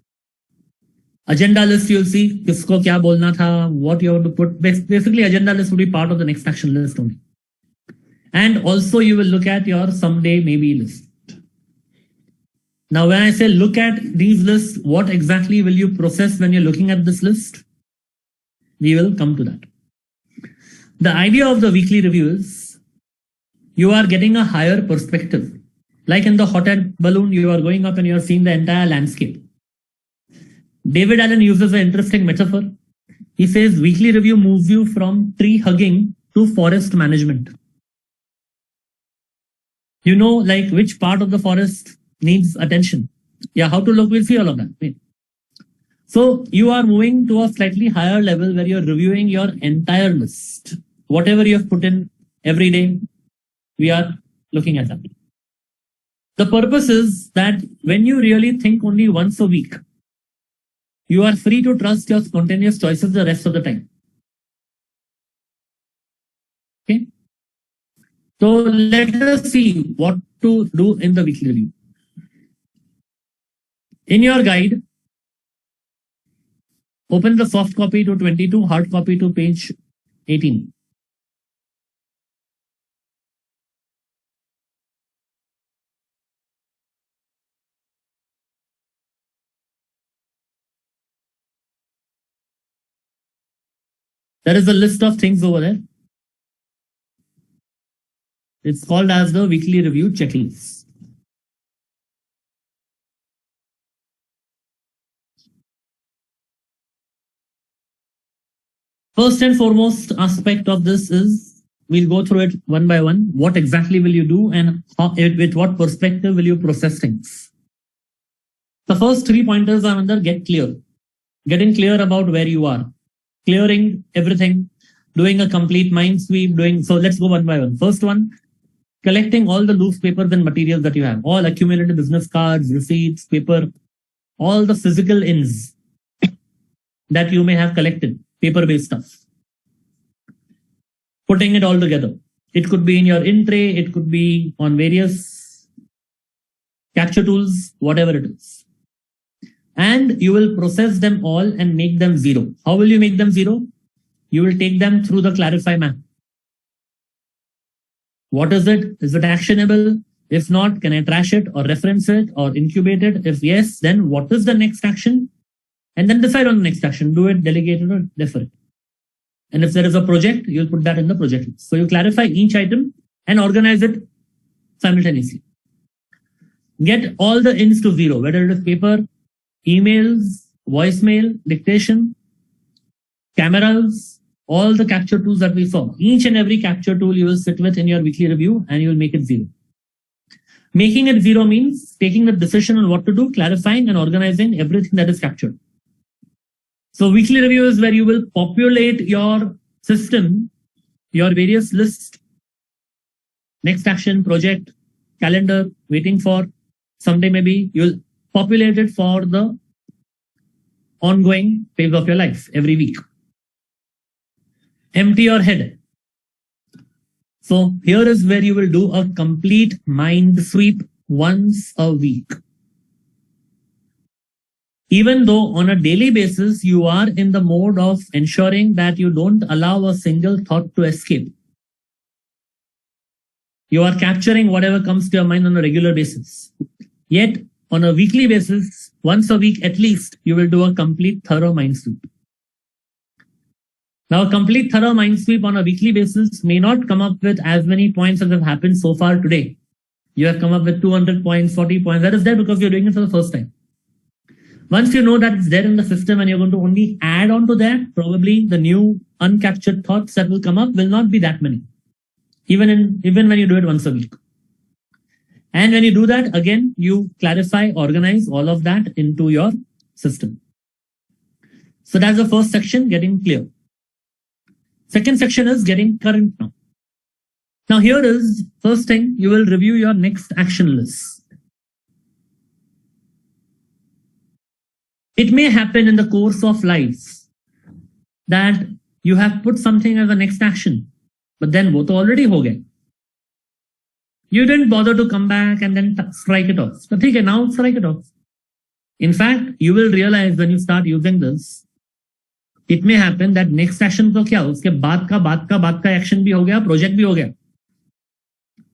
Agenda list, you'll see kisko kya bolna tha, what you have to put. Basically, agenda list will be part of the next action list only. And also you will look at your someday maybe list. Now, when I say look at these lists, what exactly will you process when you're looking at this list? We will come to that. The idea of the weekly review is you are getting a higher perspective. Like in the hot air balloon, you are going up and you are seeing the entire landscape. David Allen uses an interesting metaphor. He says weekly review moves you from tree hugging to forest management. You know, like which part of the forest needs attention. Yeah, how to look, we'll see all of that. Wait. So you are moving to a slightly higher level where you're reviewing your entire list. Whatever you have put in every day, we are looking at that. The purpose is that when you really think only once a week, you are free to trust your spontaneous choices the rest of the time. Okay. So let us see what to do in the weekly review. In your guide, open the soft copy to 22, hard copy to page 18. There is a list of things over there. It's called as the weekly review checklist. First and foremost aspect of this is, we'll go through it one by one. What exactly will you do and how, with what perspective will you process things? The first 3 pointers are under get clear. Getting clear about where you are. Clearing everything. Doing a complete mind sweep. So let's go one by one. First one, collecting all the loose papers and materials that you have. All accumulated business cards, receipts, paper. All the physical ins that you may have collected. Paper-based stuff. Putting it all together. It could be in your in tray, it could be on various capture tools, whatever it is. And you will process them all and make them zero. How will you make them zero? You will take them through the Clarify map. What is it? Is it actionable? If not, can I trash it or reference it or incubate it? If yes, then what is the next action? And then decide on the next action. Do it, delegate it, or defer it. And if there is a project, you'll put that in the project list. So you clarify each item and organize it simultaneously. Get all the ins to zero, whether it is paper, emails, voicemail, dictation, cameras, all the capture tools that we saw. Each and every capture tool you will sit with in your weekly review and you will make it zero. Making it zero means taking the decision on what to do, clarifying and organizing everything that is captured. So weekly review is where you will populate your system, your various lists, next action, project, calendar, waiting for, someday maybe you'll populate it for the ongoing phase of your life every week. Empty your head. So here is where you will do a complete mind sweep once a week. Even though on a daily basis, you are in the mode of ensuring that you don't allow a single thought to escape. You are capturing whatever comes to your mind on a regular basis. Yet on a weekly basis, once a week at least, you will do a complete thorough mind sweep. Now, a complete thorough mind sweep on a weekly basis may not come up with as many points as have happened so far today. You have come up with 200 points, 40 points. That is there because you're doing it for the first time. Once you know that it's there in the system and you're going to only add on to that, probably the new uncaptured thoughts that will come up will not be that many. Even when you do it once a week. And when you do that, again, you clarify, organize all of that into your system. So that's the first section, getting clear. Second section is getting current now. Now here is, first thing, you will review your next action list. It may happen in the course of life that you have put something as a next action, but then वो तो already हो गया. You didn't bother to come back and then strike it off. So ठीक है, now strike it off. In fact, you will realize when you start using this, it may happen that next action तो क्या, उसके बाद का action भी हो गया, project भी हो गया.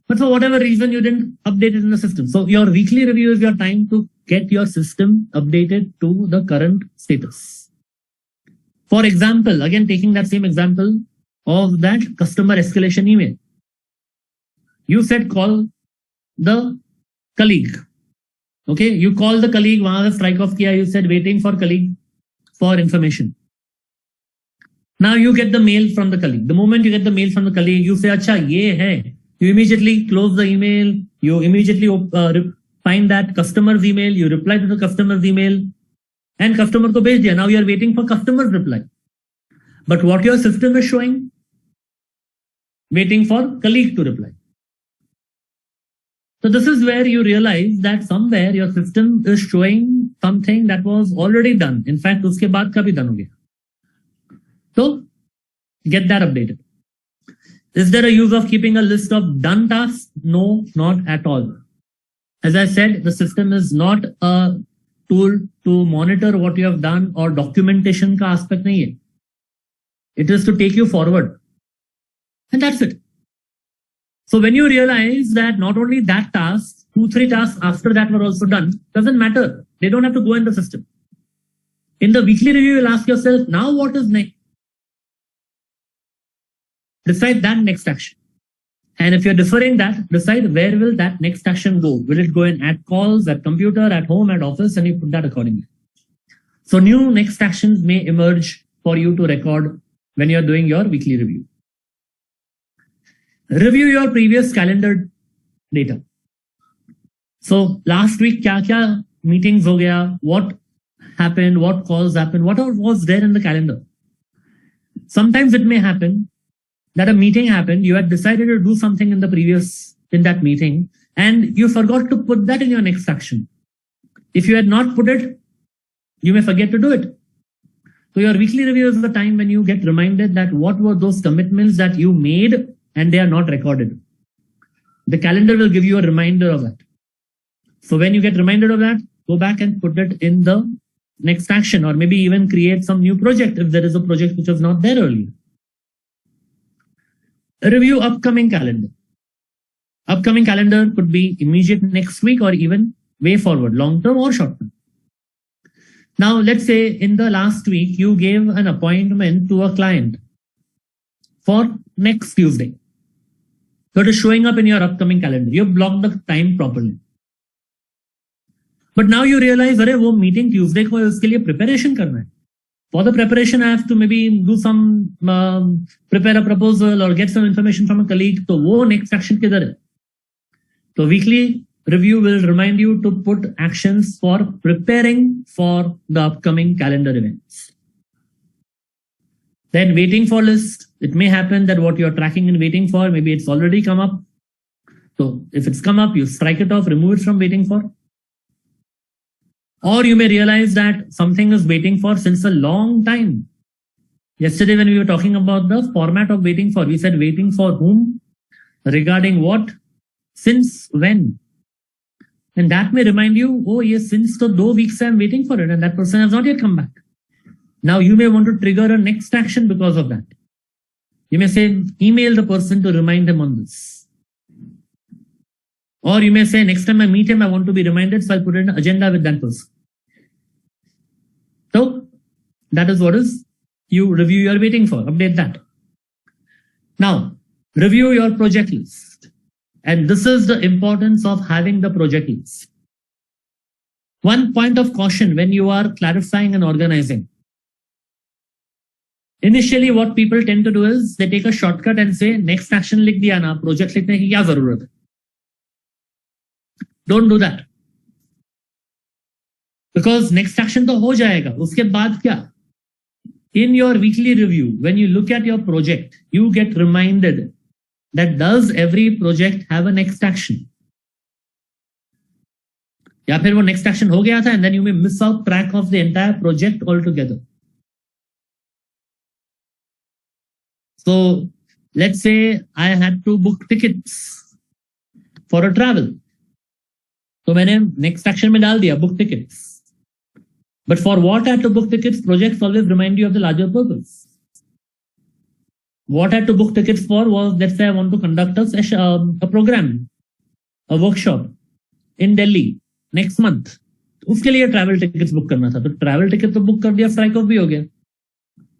But for whatever reason, you didn't update it in the system. So your weekly review is your time to get your system updated to the current status. For example, again, taking that same example of that customer escalation email. You said call the colleague. Okay, you call the colleague, wahan se strike off kiya, you said waiting for colleague for information. Now you get the mail from the colleague. The moment you get the mail from the colleague, you say, acha, ye hai. You immediately close the email. You immediately find that customer's email. You reply to the customer's email. And customer ko bhej diya. Now you are waiting for customer's reply. But what your system is showing? Waiting for colleague to reply. So this is where you realize that somewhere your system is showing something that was already done. In fact, uske baad ka bhi done ho gaya. So get that updated. Is there a use of keeping a list of done tasks? No, not at all. As I said, the system is not a tool to monitor what you have done or documentation ka aspect nahi hai. It is to take you forward. And that's it. So when you realize that not only that task, 2-3 tasks after that were also done, doesn't matter. They don't have to go in the system. In the weekly review, you'll ask yourself, now what is next? Decide that next action. And if you're deferring that, decide where will that next action go? Will it go in at calls, at computer, at home, at office, and you put that accordingly. So new next actions may emerge for you to record when you're doing your weekly review. Review your previous calendar data. So last week, kya meetings ho gaya, what happened, what calls happened, what was there in the calendar. Sometimes it may happen that a meeting happened, you had decided to do something in that meeting, and you forgot to put that in your next action. If you had not put it, you may forget to do it. So your weekly review is the time when you get reminded that what were those commitments that you made and they are not recorded. The calendar will give you a reminder of that. So when you get reminded of that, go back and put it in the next action, or maybe even create some new project if there is a project which was not there earlier. Review upcoming calendar. Upcoming calendar could be immediate next week or even way forward, long term or short term. Now, let's say in the last week, you gave an appointment to a client for next Tuesday. So it is showing up in your upcoming calendar. You have blocked the time properly. But now you realize, arey, wo meeting Tuesday ko hai, uske liye preparation karna hai. For the preparation, I have to maybe do some, prepare a proposal or get some information from a colleague. So wo next action kidhar hai? So weekly review will remind you to put actions for preparing for the upcoming calendar events. Then waiting for list. It may happen that what you're tracking and waiting for, maybe it's already come up. So if it's come up, you strike it off, remove it from waiting for. Or you may realize that something is waiting for since a long time. Yesterday when we were talking about the format of waiting for, we said waiting for whom, regarding what, since when. And that may remind you, oh yes, since the 2 weeks I'm waiting for it and that person has not yet come back. Now you may want to trigger a next action because of that. You may say, email the person to remind them on this. Or you may say, next time I meet him, I want to be reminded, so I'll put in an agenda with that person. So that is what is you review you're waiting for. Update that. Now, review your project list. And this is the importance of having the project list. One point of caution when you are clarifying and organizing. Initially, what people tend to do is they take a shortcut and say, next action likh diya na, project likhne ki kya zarurat hai? Don't do that. Because next action to ho jayega. Uske baad kya? In your weekly review, when you look at your project, you get reminded that does every project have a next action? या फिर वो next action हो गया था and then you may miss out track of the entire project altogether. So let's say I had to book tickets for a travel. तो मैंने next action में डाल दिया book tickets. But for what I had to book tickets, projects always remind you of the larger purpose. What I had to book tickets for was, let's say I want to conduct a program, a workshop in Delhi next month. उसके लिए travel tickets book करना था, तो travel ticket तो book कर दिया, strike off भी हो गया.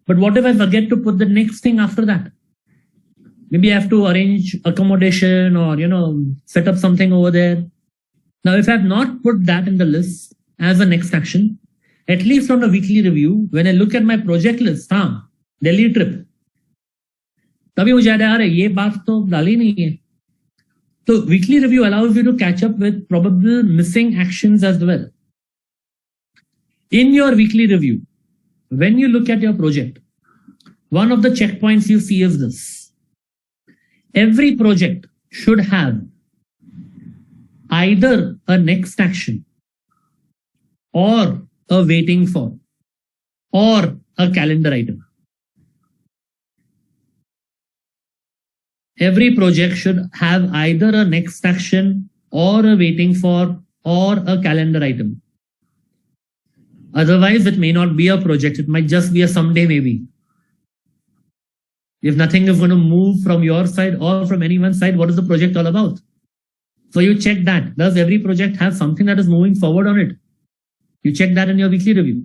But what if I forget to put the next thing after that? Maybe I have to arrange accommodation or, set up something over there. Now, if I have not put that in the list as a next action, at least on a weekly review, when I look at my project list, Delhi trip, तभी मुझे याद है, अरे ये बात तो डाली नहीं है. So weekly review allows you to catch up with probable missing actions as well. In your weekly review, when you look at your project, one of the checkpoints you see is this. Every project should have either a next action or a waiting for or a calendar item. Every project should have either a next action or a waiting for or a calendar item. Otherwise, it may not be a project. It might just be a someday maybe. If nothing is going to move from your side or from anyone's side, what is the project all about? So you check that. Does every project have something that is moving forward on it? You check that in your weekly review.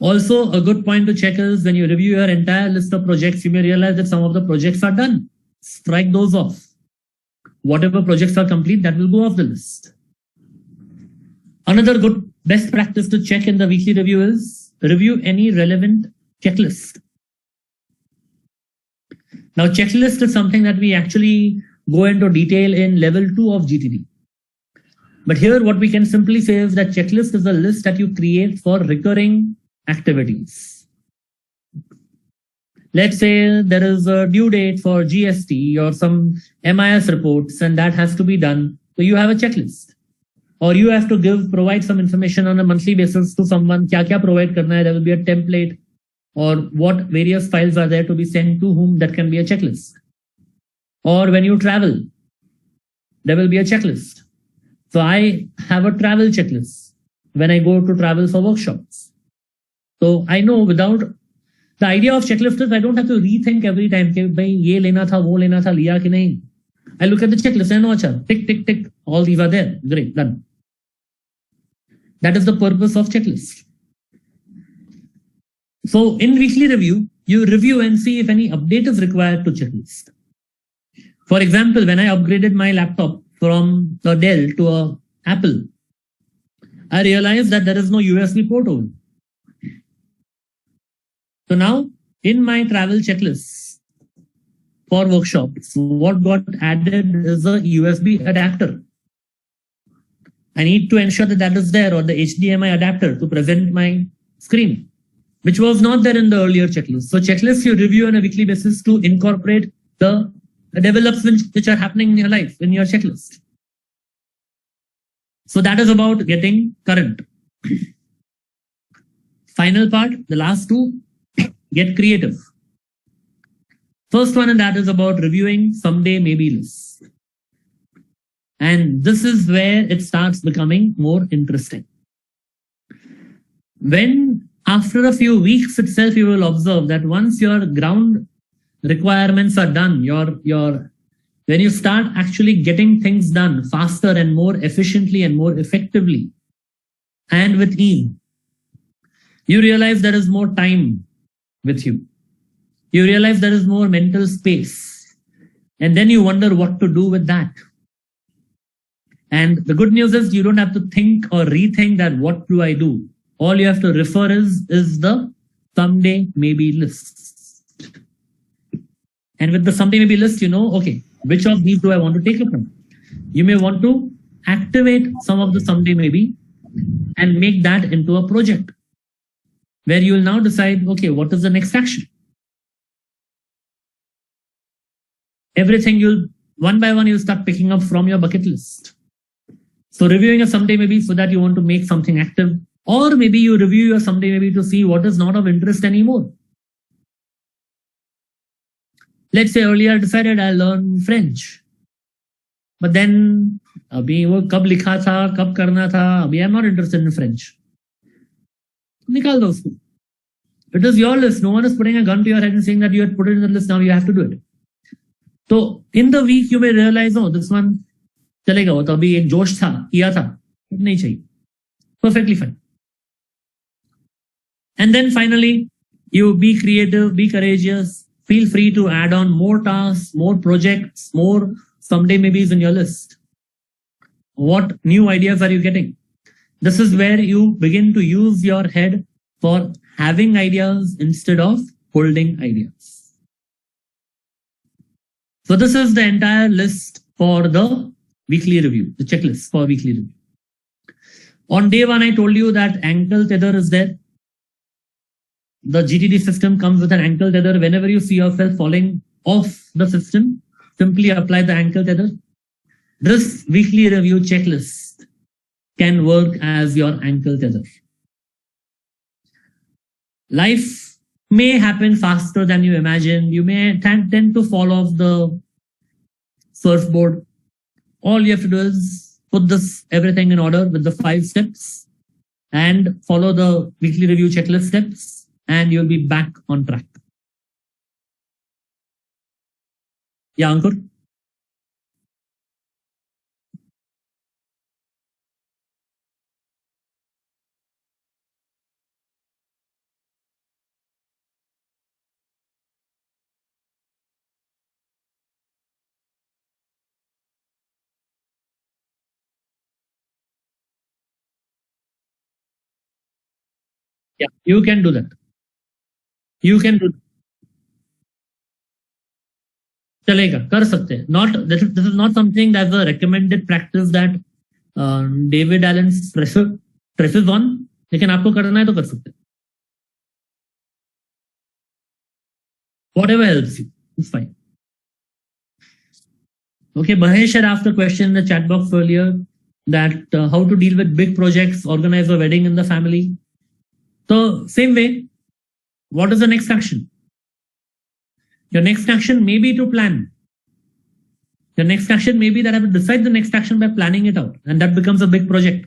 Also, a good point to check is when you review your entire list of projects, you may realize that some of the projects are done. Strike those off. Whatever projects are complete, that will go off the list. Another good best practice to check in the weekly review is review any relevant checklist. Now, checklist is something that we actually go into detail in level 2 of GTD. But here, what we can simply say is that checklist is a list that you create for recurring activities. Let's say there is a due date for GST or some MIS reports, and that has to be done. So you have a checklist, or you have to provide some information on a monthly basis to someone. Kya provide karna hai? There will be a template, or what various files are there to be sent to whom. That can be a checklist. Or when you travel, there will be a checklist. So I have a travel checklist when I go to travel for workshops. So I know without the idea of checklist is I don't have to rethink every time. Bhai, ye lena tha, wo lena tha, liya ki nahi. I look at the checklist and I know, acha, tick, tick, tick. All these are there. Great, done. That is the purpose of checklist. So in weekly review, you review and see if any update is required to checklist. For example, when I upgraded my laptop from a Dell to a Apple, I realized that there is no USB port over. So now in my travel checklist for workshops, what got added is a USB adapter. I need to ensure that that is there, or the HDMI adapter to present my screen, which was not there in the earlier checklist. So checklists you review on a weekly basis to incorporate the developments which are happening in your life, in your checklist. So that is about getting current. Final part, the last two, get creative. First one, and that is about reviewing someday maybe lists. And this is where it starts becoming more interesting. When after a few weeks itself, you will observe that once your ground requirements are done, when you start actually getting things done faster and more efficiently and more effectively and with ease, you realize there is more time with you. You realize there is more mental space. And then you wonder what to do with that. And the good news is you don't have to think or rethink that what do I do? All you have to refer is the someday maybe list. And with the someday maybe list, you know, okay, which of these do I want to take up on? You may want to activate some of the someday maybe and make that into a project where you will now decide, okay, what is the next action? Everything one by one, you'll start picking up from your bucket list. So reviewing your someday maybe so that you want to make something active, or maybe you review your someday maybe to see what is not of interest anymore. Let's say earlier I decided I'll learn French, but then अभी वो कब लिखा था, कब करना था, अभी I'm not interested in French. निकाल दो उसको. It is your list. No one is putting a gun to your head and saying that you had put it in the list, now you have to do it. So in the week you may realize, oh, this one चलेगा, वो तो अभी एक जोश था, किया था, नहीं चाहिए. Perfectly fine. And then finally, you be creative, be courageous, feel free to add on more tasks, more projects, more someday maybes in your list. What new ideas are you getting? This is where you begin to use your head for having ideas instead of holding ideas. So this is the entire list for the weekly review, the checklist for weekly review. On day one, I told you that ankle tether is there. The GTD system comes with an ankle tether. Whenever you see yourself falling off the system, simply apply the ankle tether. This weekly review checklist can work as your ankle tether. Life may happen faster than you imagine. You may tend to fall off the surfboard. All you have to do is put this everything in order with the 5 steps and follow the weekly review checklist steps, and you'll be back on track. Yeah, Ankur? Yeah, you can do that. You can do that. चलेगा, कर सकते हैं. Not this is not something that's a recommended practice that David Allen stresses on. लेकिन आपको करना है तो कर सकते हैं. Whatever helps you, it's fine. Okay, Mahesh had asked a question in the chat box earlier that how to deal with big projects, organize a wedding in the family. So same way, what is the next action? Your next action may be to plan. Your next action may be that I will decide the next action by planning it out, and that becomes a big project.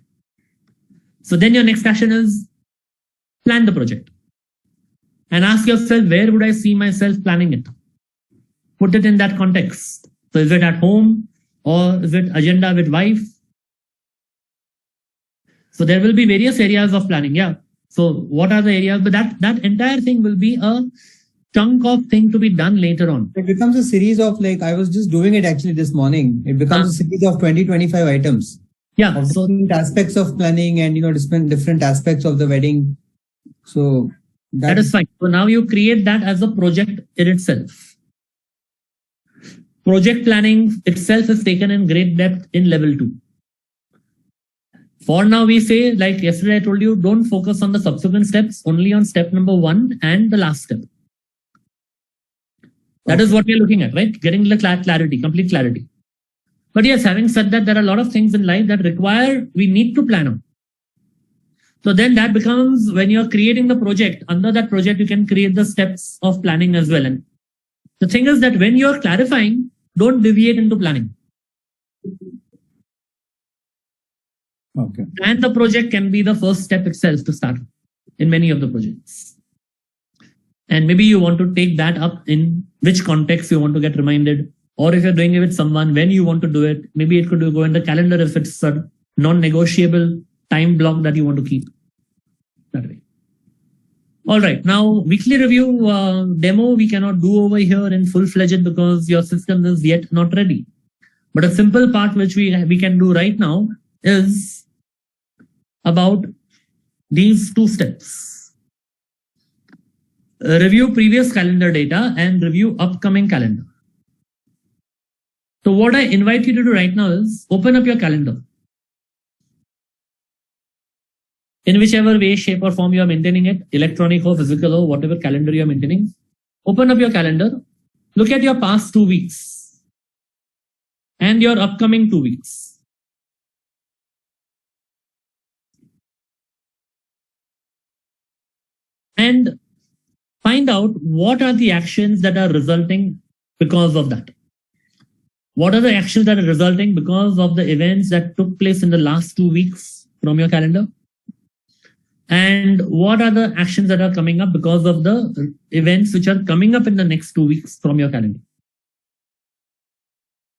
So then your next action is plan the project and ask yourself, where would I see myself planning it? Put it in that context. So is it at home or is it agenda with wife? So there will be various areas of planning. Yeah. So what are the areas? But that entire thing will be a chunk of thing to be done later on. It becomes a series of, like, I was just doing it actually this morning. It becomes a series of 20-25 items. Yeah. Of So different aspects of planning and, different aspects of the wedding. So that is fine. So now you create that as a project in itself. Project planning itself is taken in great depth in level 2. For now, we say, like yesterday I told you, don't focus on the subsequent steps, only on step number 1 and the last step. That is what we're looking at, right? Getting the clarity, complete clarity. But yes, having said that, there are a lot of things in life that we need to plan on. So then that becomes, when you're creating the project, under that project, you can create the steps of planning as well. And the thing is that when you're clarifying, don't deviate into planning. Okay. And the project can be the first step itself to start in many of the projects. And maybe you want to take that up in which context you want to get reminded, or if you're doing it with someone, when you want to do it. Maybe it could go in the calendar if it's a non-negotiable time block that you want to keep. That way. All right. Now, weekly review demo we cannot do over here in full-fledged because your system is yet not ready. But a simple part which we can do right now is about these 2 steps. Review previous calendar data and review upcoming calendar. So what I invite you to do right now is open up your calendar. In whichever way, shape or form you are maintaining it, electronic or physical or whatever calendar you are maintaining, open up your calendar, look at your past 2 weeks and your upcoming 2 weeks. and find out what are the actions that are resulting because of that. What are the actions that are resulting because of the events that took place in the last 2 weeks from your calendar? And what are the actions that are coming up because of the events which are coming up in the next 2 weeks from your calendar?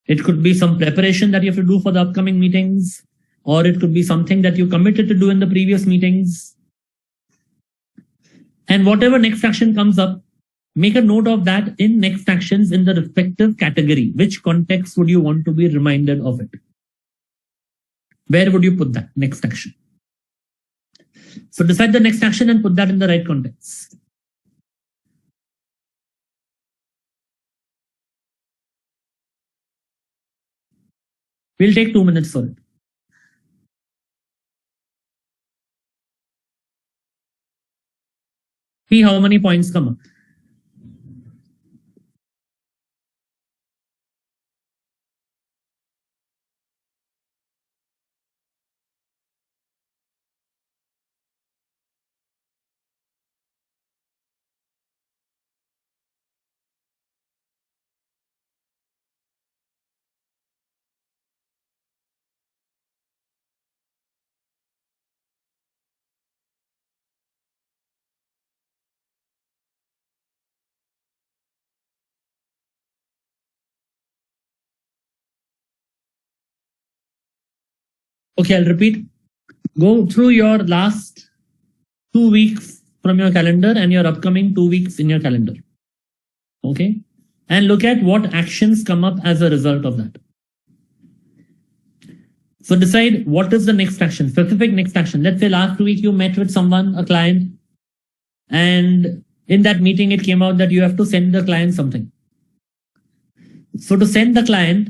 It could be some preparation that you have to do for the upcoming meetings, or it could be something that you committed to do in the previous meetings. And whatever next action comes up, make a note of that in next actions in the respective category. Which context would you want to be reminded of it? Where would you put that next action? So decide the next action and put that in the right context. We'll take 2 minutes for it. See how many points come up. Okay, I'll repeat. Go through your last 2 weeks from your calendar and your upcoming 2 weeks in your calendar. Okay. And look at what actions come up as a result of that. So decide what is the next action, specific next action. Let's say last week you met with someone, a client, and in that meeting it came out that you have to send the client something. So to send the client,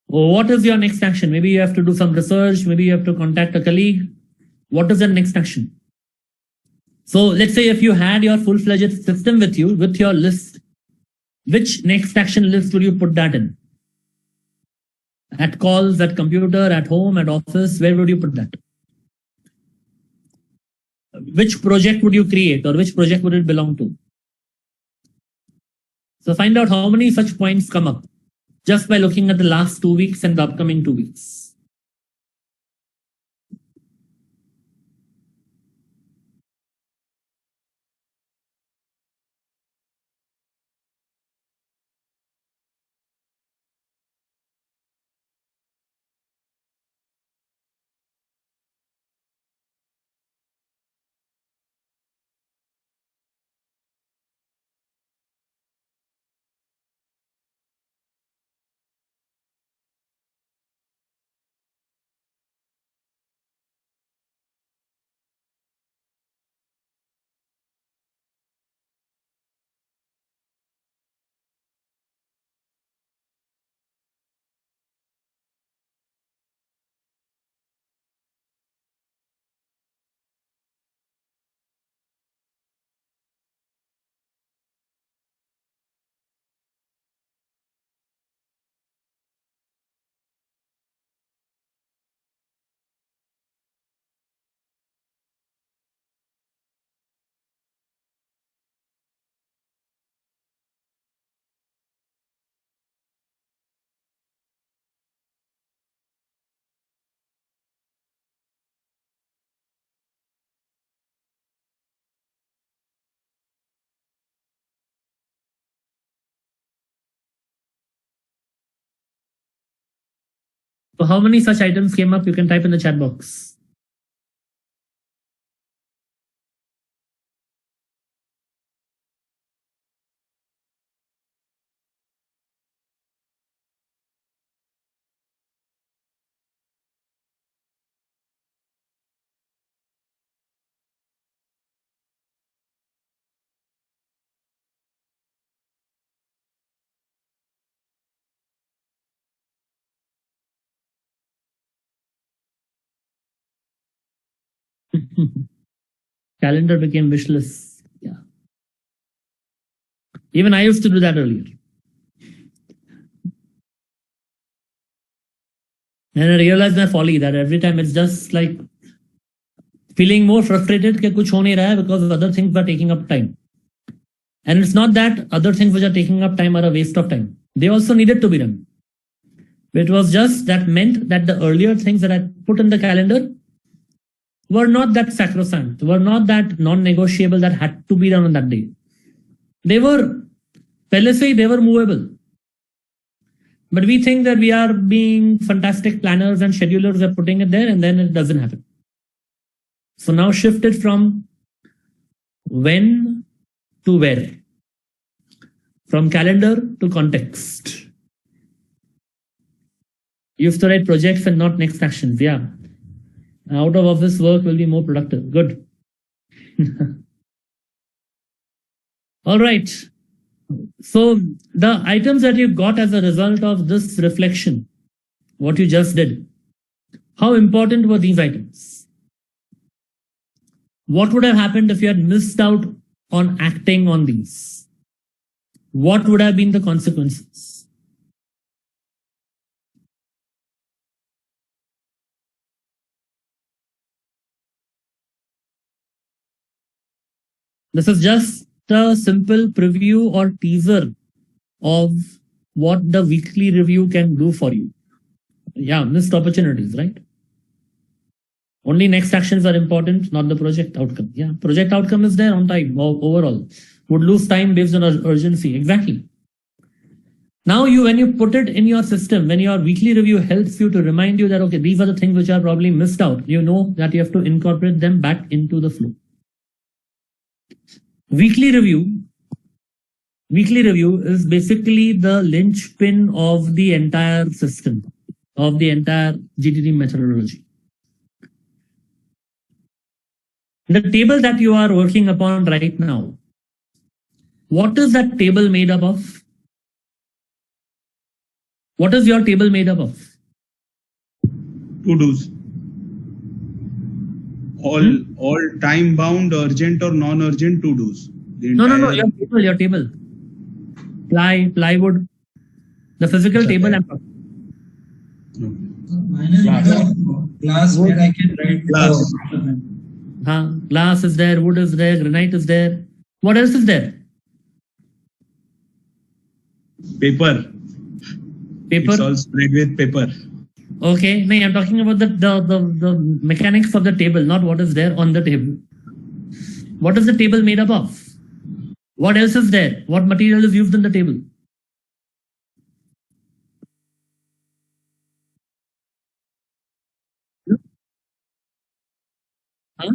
what is your next action? Maybe you have to do some research. Maybe you have to contact a colleague. What is the next action? So let's say if you had your full-fledged system with you, with your list, which next action list would you put that in? At calls, at computer, at home, at office, where would you put that? Which project would you create, or which project would it belong to? So find out how many such points come up just by looking at the last 2 weeks and the upcoming 2 weeks. So how many such items came up? You can type in the chat box. Calendar became wishless. Yeah. Even I used to do that earlier. And I realized my folly that every time it's just like feeling more frustrated कि कुछ हो नहीं रहा है because other things are taking up time. And it's not that other things which are taking up time are a waste of time. They also needed to be done. It was just that meant that the earlier things that I put in the calendar were not that sacrosanct, were not that non-negotiable that had to be done on that day. They were, पहले से ही they were movable. But we think that we are being fantastic planners and schedulers are putting it there and then it doesn't happen. So now shift it from when to where. From calendar to context. You have to write projects and not next actions. Yeah. Out of office work will be more productive. Good. All right. So the items that you got as a result of this reflection, what you just did, how important were these items? What would have happened if you had missed out on acting on these? What would have been the consequences? This is just a simple preview or teaser of what the weekly review can do for you. Yeah, missed opportunities, right? Only next actions are important, not the project outcome. Yeah, project outcome is there on time overall. Would lose time based on urgency. Exactly. Now when you put it in your system, when your weekly review helps you to remind you that, okay, these are the things which are probably missed out. You know that you have to incorporate them back into the flow. Weekly review is basically the linchpin of the entire system, of the entire GTD methodology. The table that you are working upon right now, what is that table made up of? What is your table made up of? To-dos. All time-bound, urgent or non-urgent to-dos. No, your table. Plywood. The physical table. Mine is glass where I can write glass. Glass is there, wood is there, granite is there. What else is there? Paper. It's all spread with paper. Okay, no, I'm talking about the mechanics of the table, not what is there on the table. What is the table made up of? What else is there? What material is used in the table? Huh?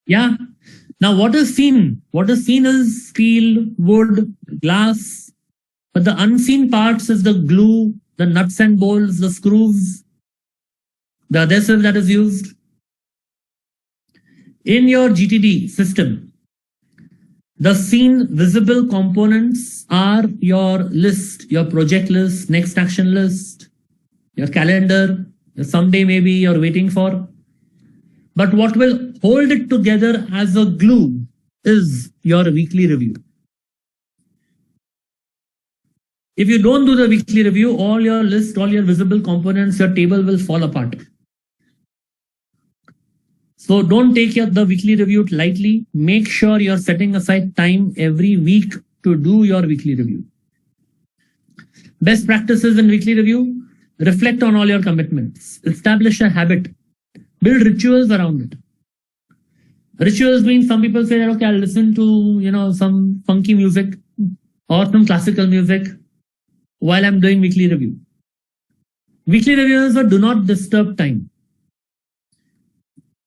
Yeah. Now what is seen? What is seen is steel, wood, glass. But the unseen parts is the glue, the nuts and bolts, the screws, the adhesive that is used. In your GTD system, the seen visible components are your list, your project list, next action list, your calendar, someday maybe you're waiting for. But what will hold it together as a glue is your weekly review. If you don't do the weekly review, all your list, all your visible components, your table will fall apart. So don't take the weekly review lightly. Make sure you're setting aside time every week to do your weekly review. Best practices in weekly review: reflect on all your commitments. Establish a habit. Build rituals around it. Rituals mean some people say that, okay, I'll listen to, some funky music or some classical music while I'm doing weekly review. Weekly reviewers do not disturb time.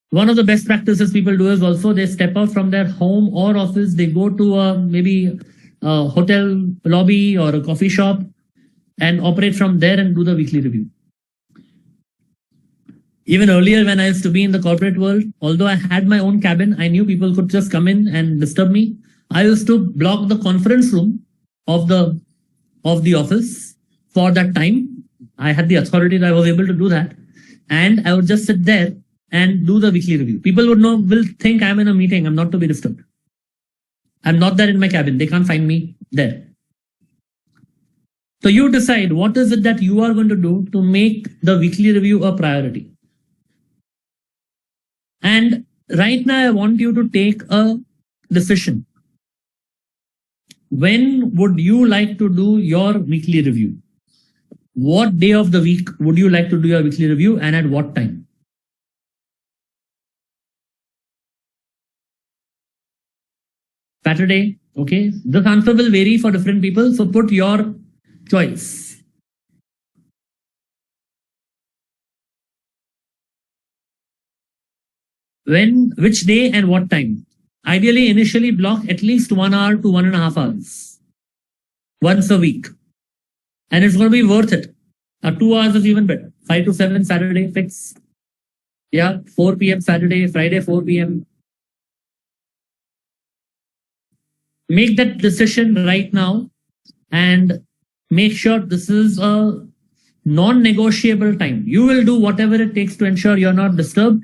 One of the best practices people do is also they step out from their home or office. They go to maybe a hotel lobby or a coffee shop and operate from there and do the weekly review. Even earlier when I used to be in the corporate world, although I had my own cabin, I knew people could just come in and disturb me. I used to block the conference room of the office for that time. I had the authority that I was able to do that. And I would just sit there and do the weekly review. People will think I'm in a meeting. I'm not to be disturbed. I'm not there in my cabin. They can't find me there. So you decide what is it that you are going to do to make the weekly review a priority. And right now, I want you to take a decision. When would you like to do your weekly review? What day of the week would you like to do your weekly review, and at what time? Saturday. Okay. This answer will vary for different people. So put your choice. When, which day and what time? Ideally, initially block at least 1 hour to 1.5 hours once a week. And it's going to be worth it. 2 hours is even better. 5 to 7 Saturday fix. Yeah, 4 p.m. Saturday, Friday 4 p.m. Make that decision right now and make sure this is a non-negotiable time. You will do whatever it takes to ensure you're not disturbed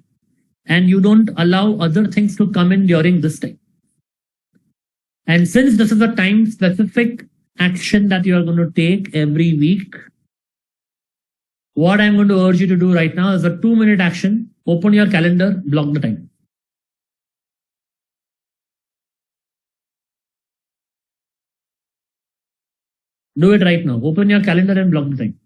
and you don't allow other things to come in during this time. And since this is a time-specific action that you are going to take every week, what I'm going to urge you to do right now is a 2-minute action. Open your calendar, block the time. Do it right now. Open your calendar and block the time.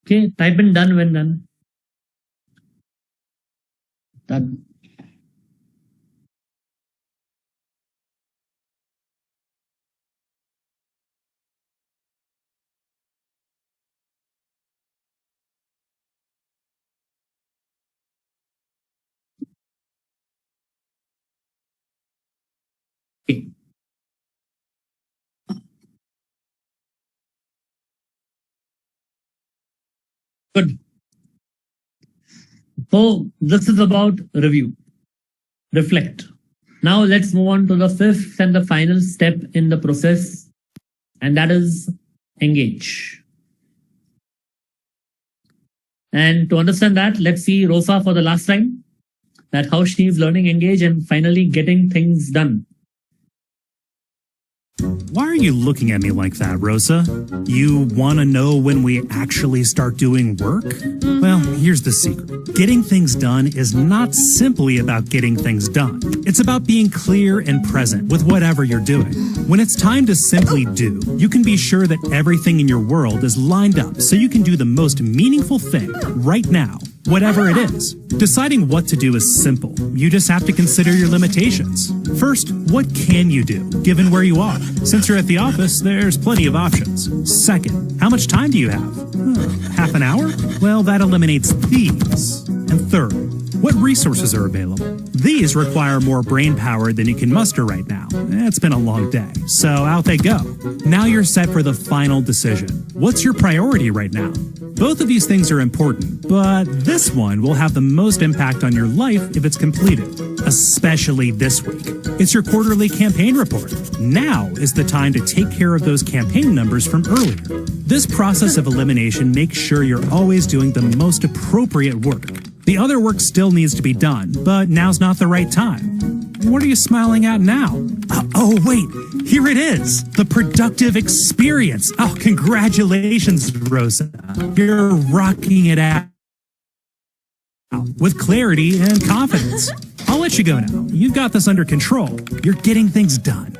Okay, type in done when done. Done. Okay. Good. So this is about review, reflect. Now let's move on to the fifth and the final step in the process, and that is engage. And to understand that, let's see Rosa for the last time, that how she is learning engage and finally getting things done. Why are you looking at me like that, Rosa? You want to know when we actually start doing work? Well, here's the secret. Getting things done is not simply about getting things done. It's about being clear and present with whatever you're doing. When it's time to simply do, you can be sure that everything in your world is lined up so you can do the most meaningful thing right now, whatever it is. Deciding what to do is simple. You just have to consider your limitations. First, what can you do, given where you are? Since you're at the office, there's plenty of options. Second, how much time do you have? Half an hour? Well, that eliminates these. And third, what resources are available? These require more brain power than you can muster right now. It's been a long day, so out they go. Now you're set for the final decision. What's your priority right now? Both of these things are important, but this one will have the most impact on your life if it's completed, especially this week. It's your quarterly campaign report. Now is the time to take care of those campaign numbers from earlier. This process of elimination makes sure you're always doing the most appropriate work. The other work still needs to be done, but now's not the right time. What are you smiling at now? Oh, wait, here it is. The productive experience. Oh, congratulations, Rosa. You're rocking it out with clarity and confidence. I'll let you go now. You've got this under control. You're getting things done.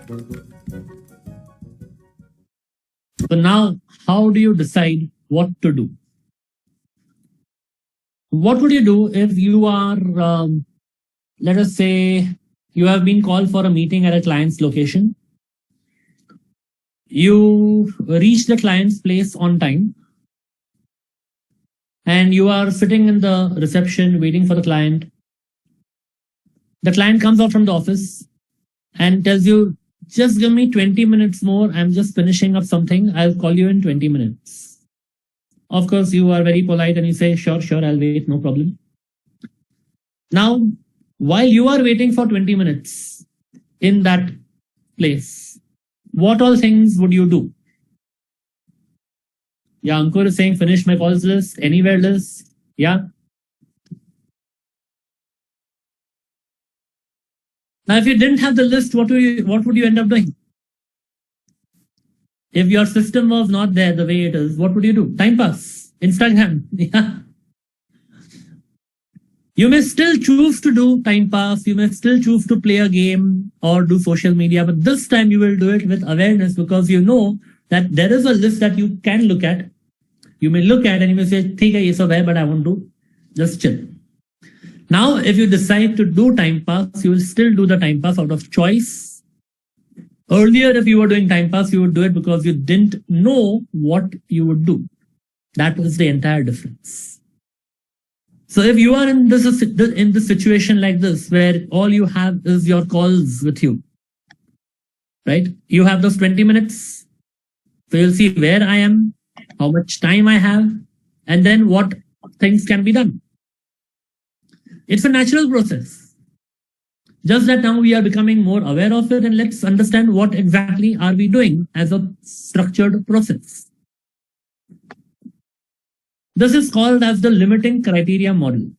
So now, how do you decide what to do? What would you do if you are, let us say, you have been called for a meeting at a client's location. You reach the client's place on time. And you are sitting in the reception waiting for the client. The client comes out from the office and tells you just give me 20 minutes more. I'm just finishing up something. I'll call you in 20 minutes. Of course, you are very polite and you say, sure, I'll wait, no problem. Now, while you are waiting for 20 minutes in that place, what all things would you do? Yeah, Ankur is saying finish my calls list, anywhere list. Yeah. Now, if you didn't have the list, what would you end up doing? If your system was not there the way it is, what would you do? Time pass, Instagram. Yeah. You may still choose to do time pass. You may still choose to play a game or do social media, but this time you will do it with awareness because you know that there is a list that you can look at. You may look at and you may say, "Theek hai, ye sab hai, but I want to just chill." Now, if you decide to do time pass, you will still do the time pass out of choice. Earlier, if you were doing time pass, you would do it because you didn't know what you would do. That was the entire difference. So if you are in this situation like this, where all you have is your calls with you, right? You have those 20 minutes. So you'll see where I am, how much time I have, and then what things can be done. It's a natural process. Just that now we are becoming more aware of it, and let's understand what exactly are we doing as a structured process. This is called as the limiting criteria model.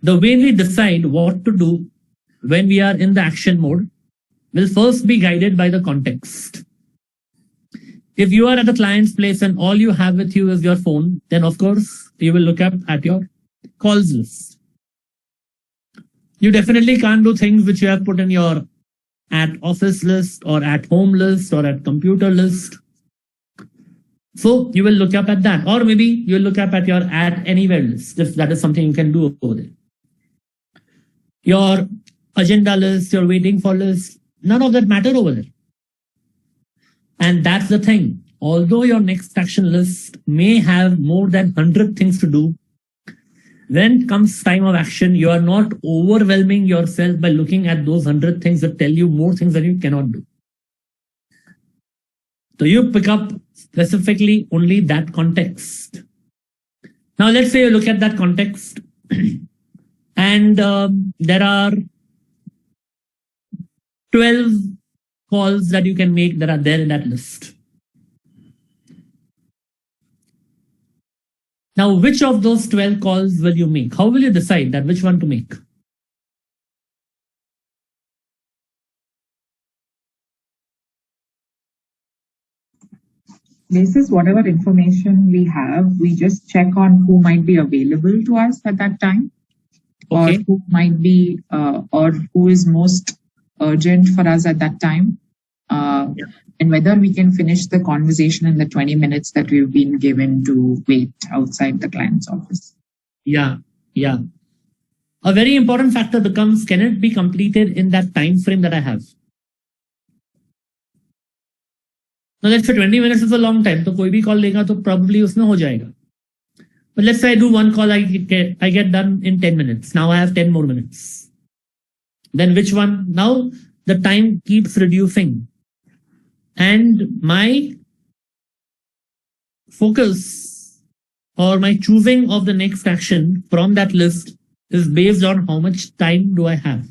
The way we decide what to do when we are in the action mode will first be guided by the context. If you are at a client's place and all you have with you is your phone, then of course you will look up at your calls list. You definitely can't do things which you have put in your at office list or at home list or at computer list. So you will look up at that, or maybe you'll look up at your at anywhere list if that is something you can do over there. Your agenda list, your waiting for list, none of that matter over there. And that's the thing. Although your next action list may have more than 100 things to do, when it comes time of action, you are not overwhelming yourself by looking at those 100 things that tell you more things that you cannot do. So you pick up specifically only that context. Now let's say you look at that context and there are 12 calls that you can make that are there in that list. Now, which of those 12 calls will you make? How will you decide that which one to make? Basis whatever information we have, we just check on who might be available to us at that time, Okay. or who might be, or who is most urgent for us at that time, and whether we can finish the conversation in the 20 minutes that we've been given to wait outside the client's office. Yeah. A very important factor becomes, can it be completed in that time frame that I have? Now let's say 20 minutes is a long time, so कोई भी call लेगा तो probably उसमें हो जाएगा. But let's say I do one call, I get done in 10 minutes. Now I have 10 more minutes. Then which one? Now the time keeps reducing. And my focus or my choosing of the next action from that list is based on how much time do I have.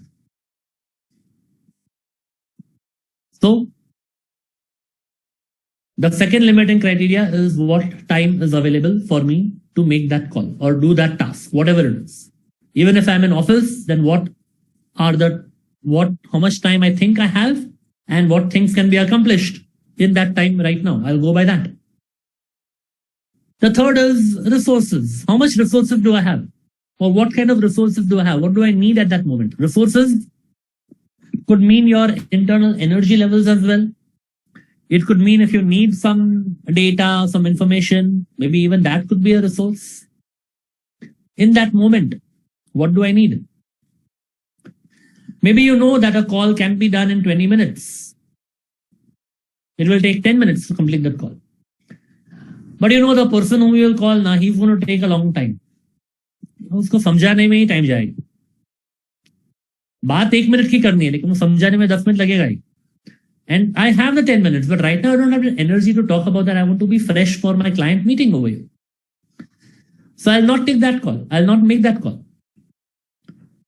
So the second limiting criteria is what time is available for me to make that call or do that task, whatever it is. Even if I'm in office, then how much time I think I have and what things can be accomplished in that time right now. I'll go by that. The third is resources. How much resources do I have? Or what kind of resources do I have? What do I need at that moment? Resources could mean your internal energy levels as well. It could mean if you need some data, some information, maybe even that could be a resource. In that moment, what do I need? Maybe you know that a call can be done in 20 minutes. It will take 10 minutes to complete that call. But you know the person whom you will call now, he's going to take a long time. उसको समझाने में ही time जाएगा. बात 1 minute की करनी है, लेकिन वो समझाने में 10 मिनट लगेगा ही. And I have the 10 minutes, but right now I don't have the energy to talk about that. I want to be fresh for my client meeting over here. So I'll not take that call. I'll not make that call.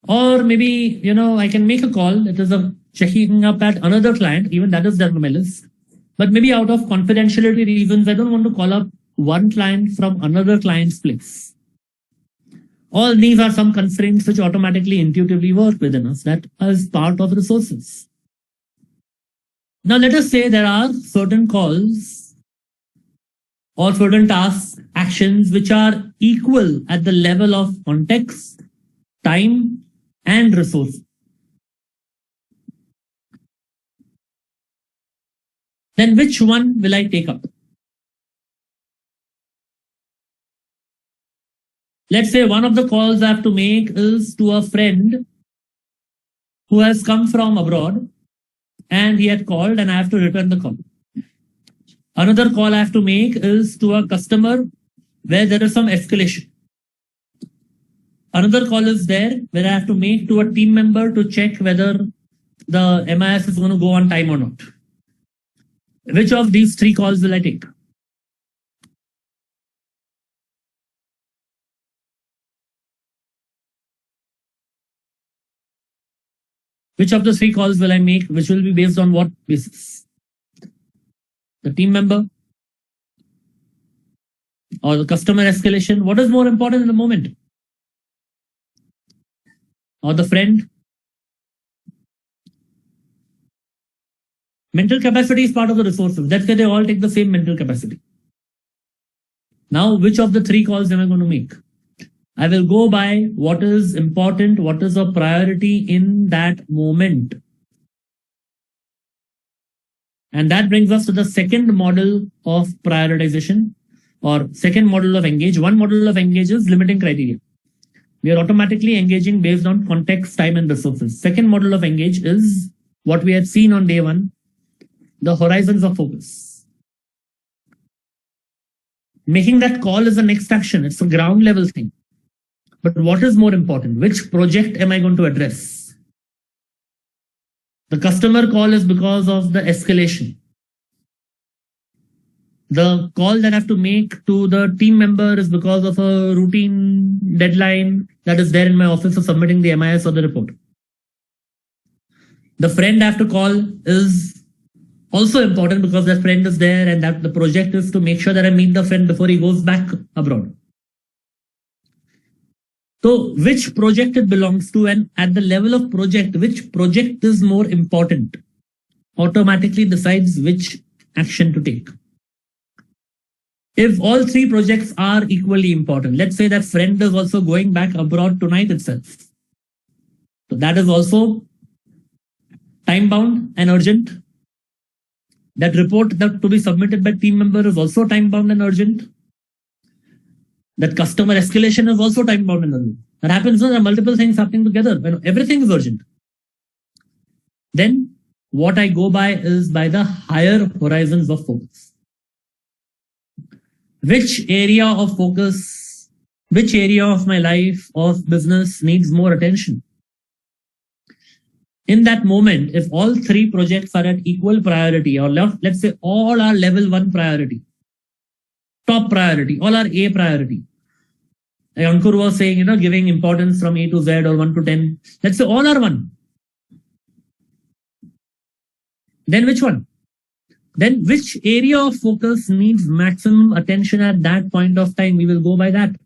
Or maybe, I can make a call. It is a checking up at another client. Even that is there on my list. But maybe out of confidentiality reasons, I don't want to call up one client from another client's place. All these are some constraints which automatically, intuitively work within us. That is part of resources. Now, let us say there are certain calls or certain tasks, actions, which are equal at the level of context, time, and resource. Then which one will I take up? Let's say one of the calls I have to make is to a friend who has come from abroad and he had called and I have to return the call. Another call I have to make is to a customer where there is some escalation. Another call is there where I have to make to a team member to check whether the MIS is going to go on time or not. Which of these three calls will I take? Which of the three calls will I make, which will be based on what basis? The team member or the customer escalation? What is more important in the moment? Or the friend? Mental capacity is part of the resources. That's why they all take the same mental capacity. Now, which of the three calls am I going to make? I will go by what is important, what is a priority in that moment. And that brings us to the second model of prioritization or second model of engage. One model of engage is limiting criteria. We are automatically engaging based on context, time, and resources. Second model of engage is what we had seen on day one, the horizons of focus. Making that call is the next action. It's a ground level thing. But what is more important? Which project am I going to address? The customer call is because of the escalation. The call that I have to make to the team member is because of a routine deadline that is there in my office for submitting the MIS or the report. The friend I have to call is also important because that friend is there and that the project is to make sure that I meet the friend before he goes back abroad. So which project it belongs to and at the level of project, which project is more important automatically decides which action to take. If all three projects are equally important, let's say that friend is also going back abroad tonight itself. So that is also time bound and urgent. That report that to be submitted by team member is also time bound and urgent. That customer escalation is also time bound and urgent. That happens when there are multiple things happening together, when everything is urgent. Then what I go by is by the higher horizons of focus. Which area of focus, which area of my life, of business needs more attention? In that moment, if all three projects are at equal priority, or let's say all are level 1 priority, top priority, all are A priority. Like Ankur was saying, giving importance from A to Z or 1 to 10. Let's say all are 1. Then which one? Then which area of focus needs maximum attention at that point of time? We will go by that.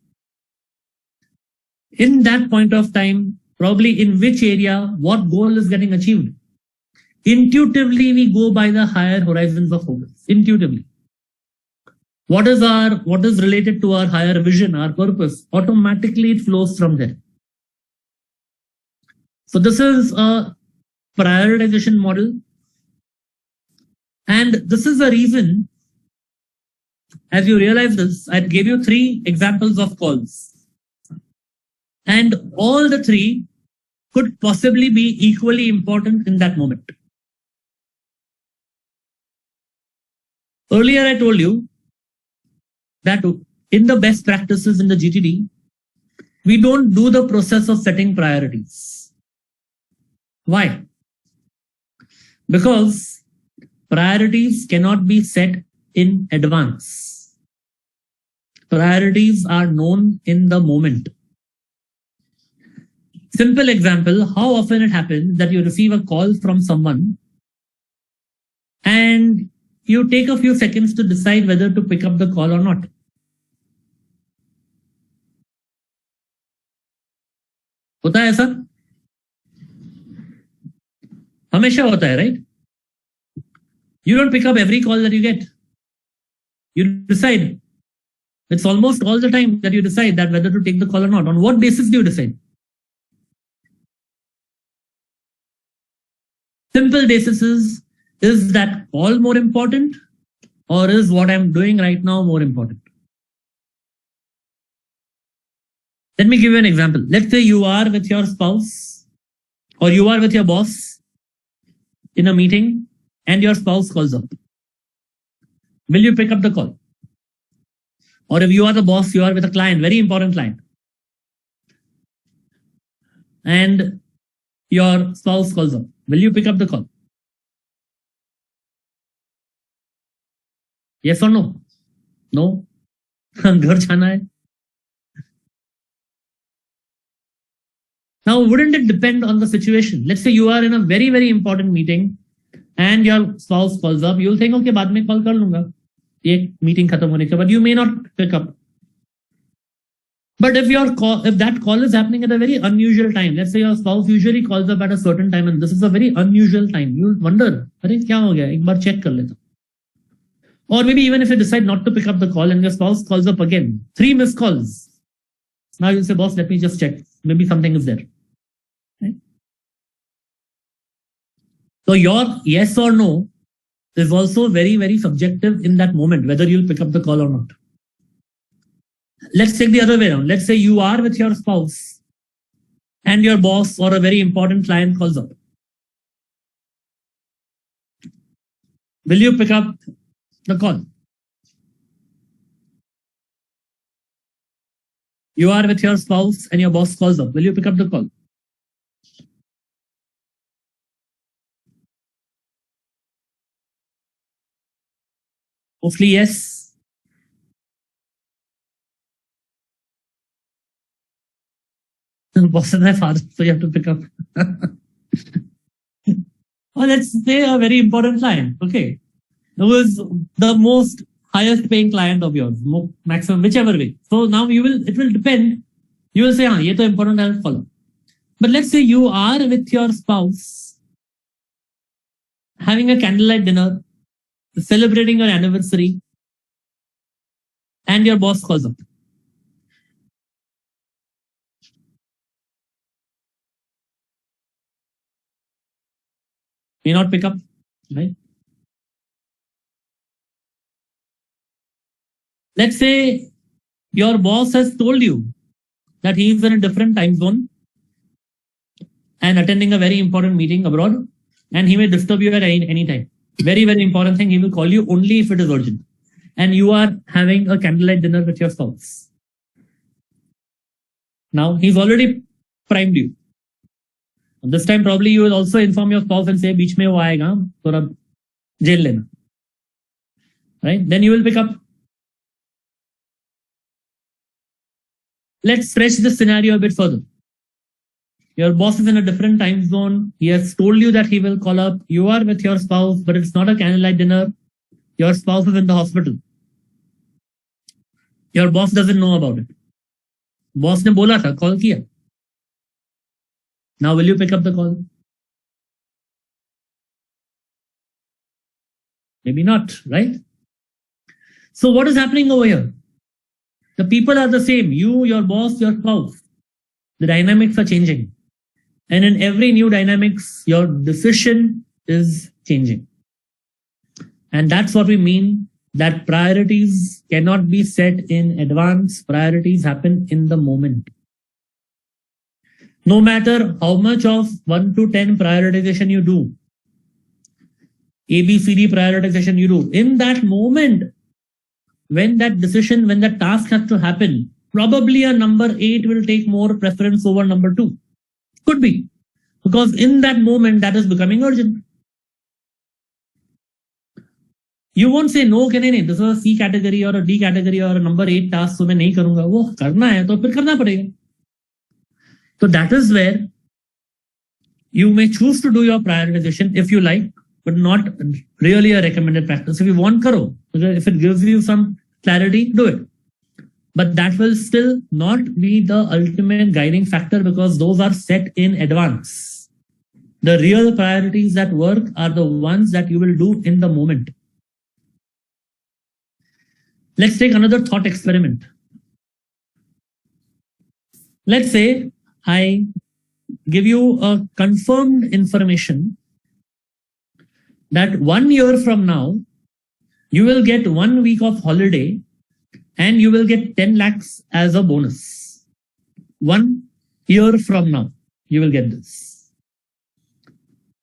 In that point of time, probably in which area, what goal is getting achieved? Intuitively, we go by the higher horizons of focus. Intuitively. What is related to our higher vision, our purpose? Automatically, it flows from there. So this is a prioritization model. And this is the reason, as you realize this, I gave you 3 examples of calls. And all the 3 could possibly be equally important in that moment. Earlier, I told you that in the best practices in the GTD, we don't do the process of setting priorities. Why? Because priorities cannot be set in advance. Priorities are known in the moment. Simple example, how often it happens that you receive a call from someone and you take a few seconds to decide whether to pick up the call or not. होता है ऐसा? हमेशा होता है, right? You don't pick up every call that you get. You decide. It's almost all the time that you decide that whether to take the call or not. On what basis do you decide? Simple basis is that call more important or is what I'm doing right now more important? Let me give you an example. Let's say you are with your spouse or you are with your boss in a meeting and your spouse calls up. Will you pick up the call? Or if you are the boss, you are with a client, very important client, and your spouse calls up. Will you pick up the call? Yes or no? No. घर जाना है. Now, wouldn't it depend on the situation? Let's say you are in a very, very important meeting and your spouse calls up. You'll think, okay, बाद में call कर लूंगा. एक meeting खत्म होने के बाद, you may not pick up. But if that call is happening at a very unusual time, let's say your spouse usually calls up at a certain time and this is a very unusual time, you'll wonder, अरे क्या हो गया? एक बार check कर लेता. Or maybe even if you decide not to pick up the call and your spouse calls up again, 3 missed calls. Now you'll say, boss, let me just check. Maybe something is there. Right? So your yes or no is also very, very subjective in that moment, whether you'll pick up the call or not. Let's take the other way around. Let's say you are with your spouse and your boss or a very important client calls up. Will you pick up the call? You are with your spouse and your boss calls up. Will you pick up the call? Hopefully, yes. Boss is my father, so you have to pick up. Well, let's say a very important client. Okay. Who is the most highest paying client of yours, maximum, whichever way. So now it will depend. You will say, ye to important, I will follow. But let's say you are with your spouse, having a candlelight dinner, celebrating your anniversary, and your boss calls up. May not pick up, right? Let's say your boss has told you that he is in a different time zone and attending a very important meeting abroad, and he may disturb you at any time. Very, very important thing. He will call you only if it is urgent. And you are having a candlelight dinner with your spouse. Now, he's already primed you. This time, probably you will also inform your spouse and say, "Beech mein wo aayega, thoda jail lena." Right? Then you will pick up. Let's stretch this scenario a bit further. Your boss is in a different time zone. He has told you that he will call up. You are with your spouse, but it's not a candlelight dinner. Your spouse is in the hospital. Your boss doesn't know about it. Boss ne bola tha, call kiya. Now will you pick up the call? Maybe not, right? So what is happening over here? The people are the same. You, your boss, your spouse. The dynamics are changing. And in every new dynamics, your decision is changing. And that's what we mean that priorities cannot be set in advance. Priorities happen in the moment. No matter how much of 1 to 10 prioritization you do, ABCD prioritization you do, in that moment, when that decision, when that task has to happen, probably a number 8 will take more preference over number 2. Could be. Because in that moment, that is becoming urgent. You won't say no कि नहीं, this is a C category or a D category or a number 8 task, so मैं नहीं करूंगा. वो करना है तो फिर करना पड़ेगा. So that is where you may choose to do your prioritization if you like, but not really a recommended practice. If you want, karo. If it gives you some clarity, do it. But that will still not be the ultimate guiding factor because those are set in advance. The real priorities that work are the ones that you will do in the moment. Let's take another thought experiment. Let's say I give you a confirmed information that 1 year from now, you will get 1 week of holiday and you will get 10 lakhs as a bonus. 1 year from now, you will get this.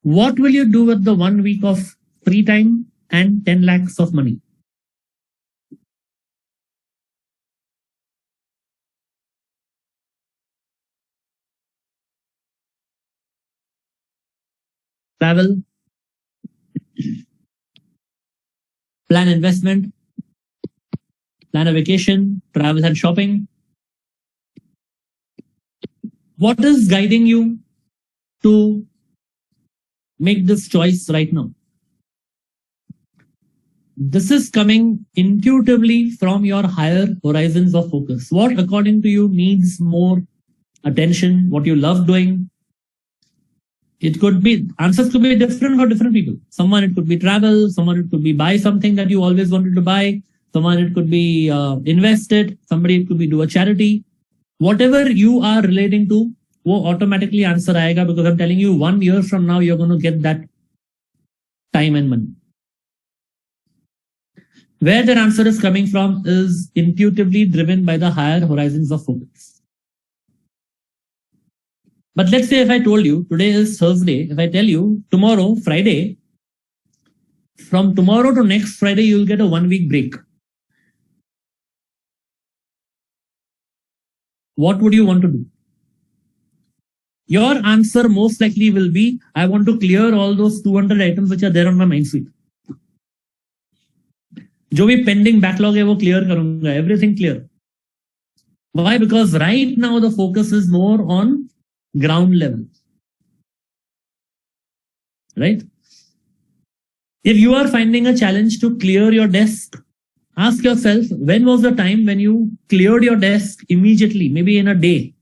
What will you do with the 1 week of free time and 10 lakhs of money? Travel, plan investment, plan a vacation, travel and shopping. What is guiding you to make this choice right now? This is coming intuitively from your higher horizons of focus. What, according to you, needs more attention, what you love doing? It could be, answers could be different for different people. Someone it could be travel, someone it could be buy something that you always wanted to buy, someone it could be invest it, somebody it could be do a charity. Whatever you are relating to, wo automatically answer aayega because I'm telling you 1 year from now you're going to get that time and money. Where that answer is coming from is intuitively driven by the higher horizons of focus. But let's say if I told you today is Thursday, if I tell you tomorrow, Friday, from tomorrow to next Friday, you'll get a 1 week break. What would you want to do? Your answer most likely will be, I want to clear all those 200 items which are there on my mind suite. जो भी pending backlog है वो clear करूंगा, everything clear. Why? Because right now the focus is more on ground level, right? If you are finding a challenge to clear your desk, ask yourself, when was the time when you cleared your desk immediately, maybe in a day,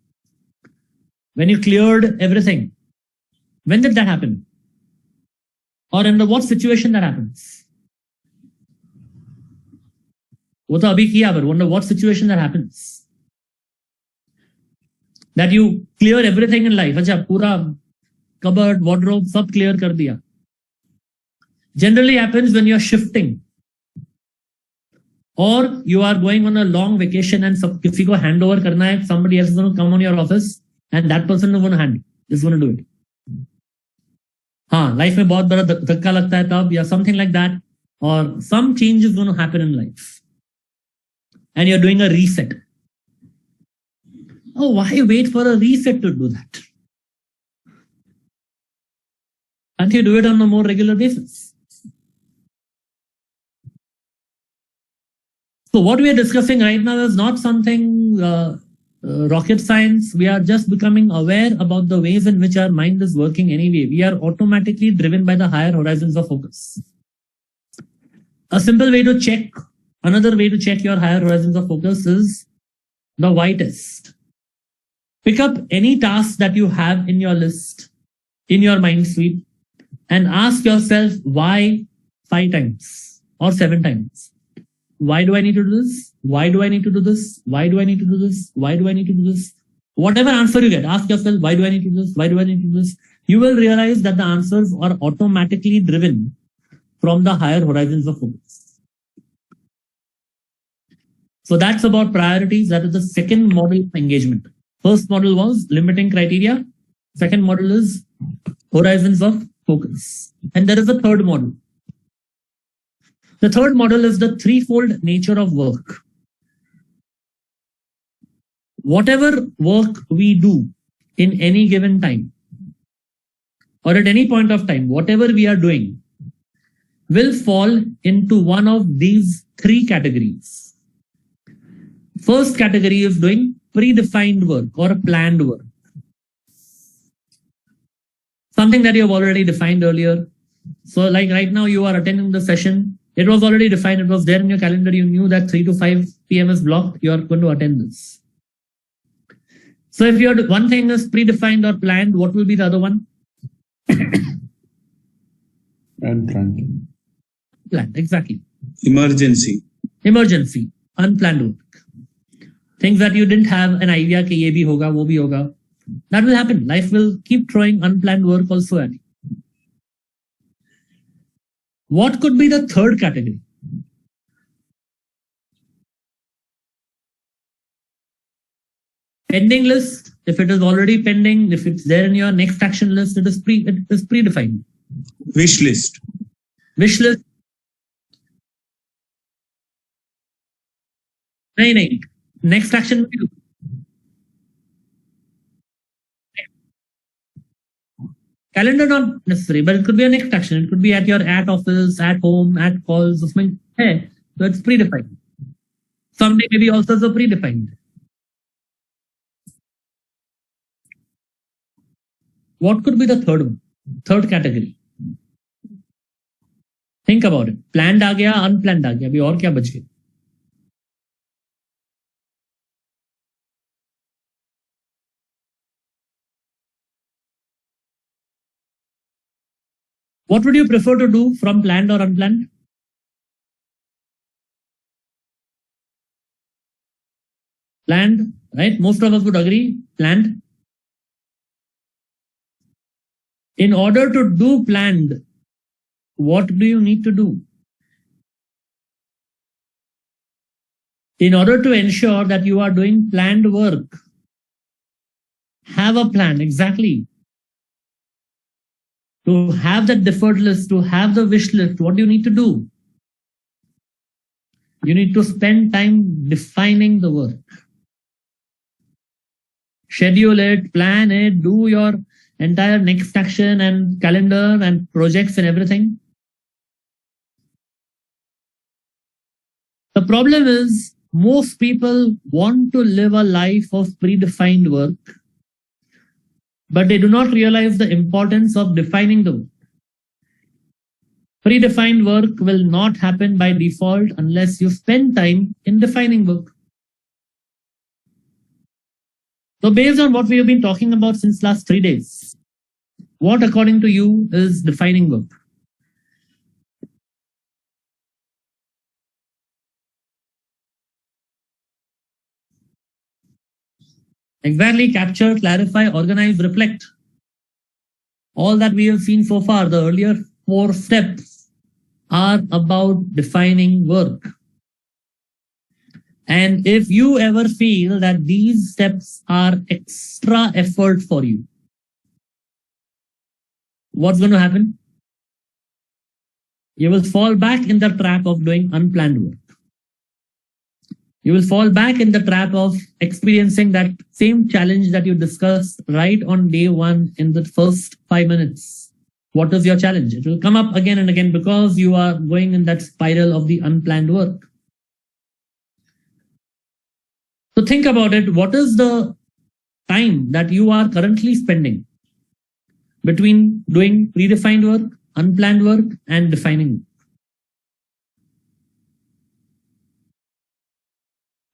when you cleared everything? When did that happen? Or in what situation that happens? वो तो अभी किया, but wonder what situation that happens? That you clear everything in life. अच्छा पूरा cupboard, wardrobe सब clear कर दिया. Generally happens when you're shifting or you are going on a long vacation and सब किसी को hand over करना है, somebody else is going to come on your office and that person is going to hand is going to do it. हाँ, life में बहुत बड़ा धक्का लगता है तब या something like that, or some change is going to happen in life and you're doing a reset. Oh, why wait for a reset to do that? Can't you do it on a more regular basis? So what we are discussing right now is not something rocket science. We are just becoming aware about the ways in which our mind is working anyway. We are automatically driven by the higher horizons of focus. A simple way to check, another way to check your higher horizons of focus is the why test. Pick up any task that you have in your list, in your mind suite, and ask yourself why 5 times or 7 times. Why do I need to do this? Why do I need to do this? Why do I need to do this? Why do I need to do this? Whatever answer you get, ask yourself, why do I need to do this? Why do I need to do this? You will realize that the answers are automatically driven from the higher horizons of focus. So that's about priorities. That is the second model of engagement. First model was limiting criteria. Second model is horizons of focus. And there is a third model. The third model is the threefold nature of work. Whatever work we do in any given time or at any point of time, whatever we are doing, will fall into one of these three categories. First category is doing predefined work or planned work. Something that you have already defined earlier. So like right now you are attending the session. It was already defined. It was there in your calendar. You knew that 3 to 5 p.m. is blocked. You are going to attend this. So if your one thing is predefined or planned, what will be the other one? Unplanned. Planned, exactly. Emergency. Emergency, unplanned work. Things that you didn't have an idea कि ये भी होगा, वो भी होगा. That will happen. Life will keep throwing unplanned work also at you. What could be the third category? Pending list. If it is already pending, if it's there in your next action list, it is predefined. Wish list. Wish list. नहीं. Next action will do. Calendar not necessary, but it could be a next action. It could be at your office, at home, at calls. उसमें है, so it's predefined. Someday maybe also so predefined. What could be the third one? Third category. Think about it. Planned आ गया, unplanned आ गया. अभी और क्या बच गया? What would you prefer to do from planned or unplanned? Planned, right? Most of us would agree, planned. In order to do planned, what do you need to do? In order to ensure that you are doing planned work, have a plan, exactly. To have that deferred list, to have the wish list, what do you need to do? You need to spend time defining the work. Schedule it, plan it, do your entire next action and calendar and projects and everything. The problem is most people want to live a life of predefined work, but they do not realize the importance of defining the work. Predefined work will not happen by default unless you spend time in defining work. So based on what we have been talking about since last 3 days, what according to you is defining work? Exactly, capture, clarify, organize, reflect. All that we have seen so far, the earlier 4 steps are about defining work. And if you ever feel that these steps are extra effort for you, what's going to happen? You will fall back in the trap of doing unplanned work. You will fall back in the trap of experiencing that same challenge that you discussed right on day 1 in the first 5 minutes. What is your challenge? It will come up again and again because you are going in that spiral of the unplanned work. So think about it. What is the time that you are currently spending between doing predefined work, unplanned work, and defining?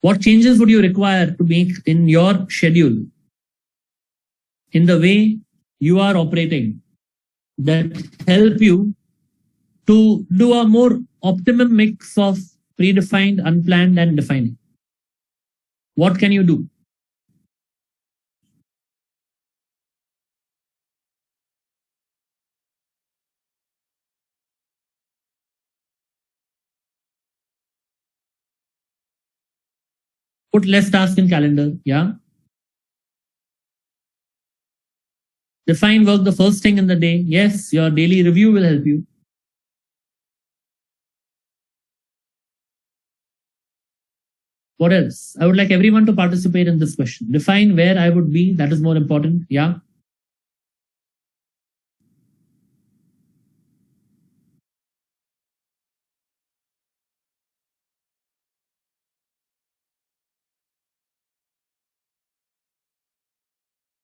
What changes would you require to make in your schedule, in the way you are operating, that help you to do a more optimum mix of predefined, unplanned, and defining? What can you do? Put less tasks in calendar, yeah. Define work the first thing in the day. Yes, your daily review will help you. What else? I would like everyone to participate in this question. Define where I would be. That is more important. Yeah.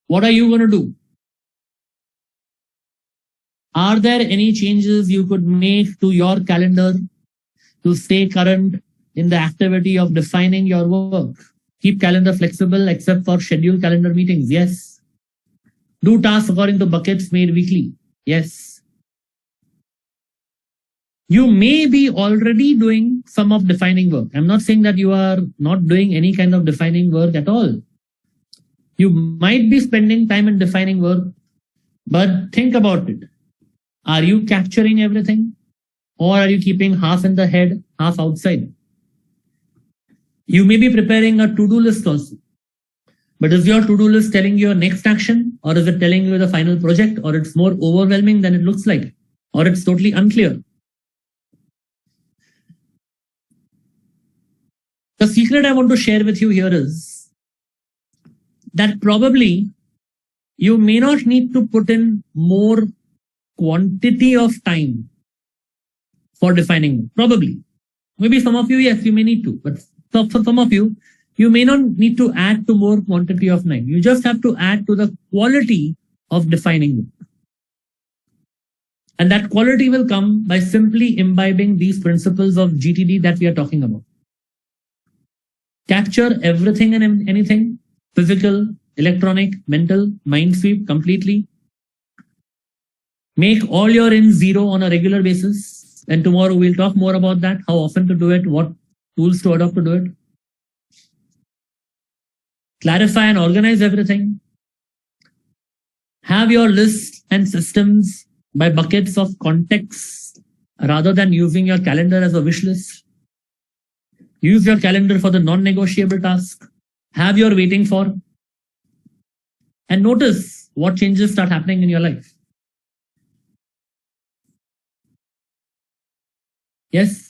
What are you going to do? Are there any changes you could make to your calendar to stay current in the activity of defining your work? Keep calendar flexible except for scheduled calendar meetings. Yes. Do tasks according to buckets made weekly. Yes. You may be already doing some of defining work. I'm not saying that you are not doing any kind of defining work at all. You might be spending time in defining work, but think about it. Are you capturing everything? Or are you keeping half in the head, half outside? You may be preparing a to-do list also. But is your to-do list telling you your next action? Or is it telling you the final project? Or it's more overwhelming than it looks like? Or it's totally unclear? The secret I want to share with you here is that probably you may not need to put in more quantity of time for defining. Probably. Maybe some of you, yes, you may need to. But for some of you, you may not need to add to more quantity of time. You just have to add to the quality of defining. And that quality will come by simply imbibing these principles of GTD that we are talking about. Capture everything and anything, physical, electronic, mental, mind sweep completely. Make all your ins zero on a regular basis. And tomorrow we'll talk more about that, how often to do it, what tools to adopt to do it. Clarify and organize everything. Have your lists and systems by buckets of context rather than using your calendar as a wish list. Use your calendar for the non-negotiable task. Have your waiting for. And notice what changes start happening in your life. Yes.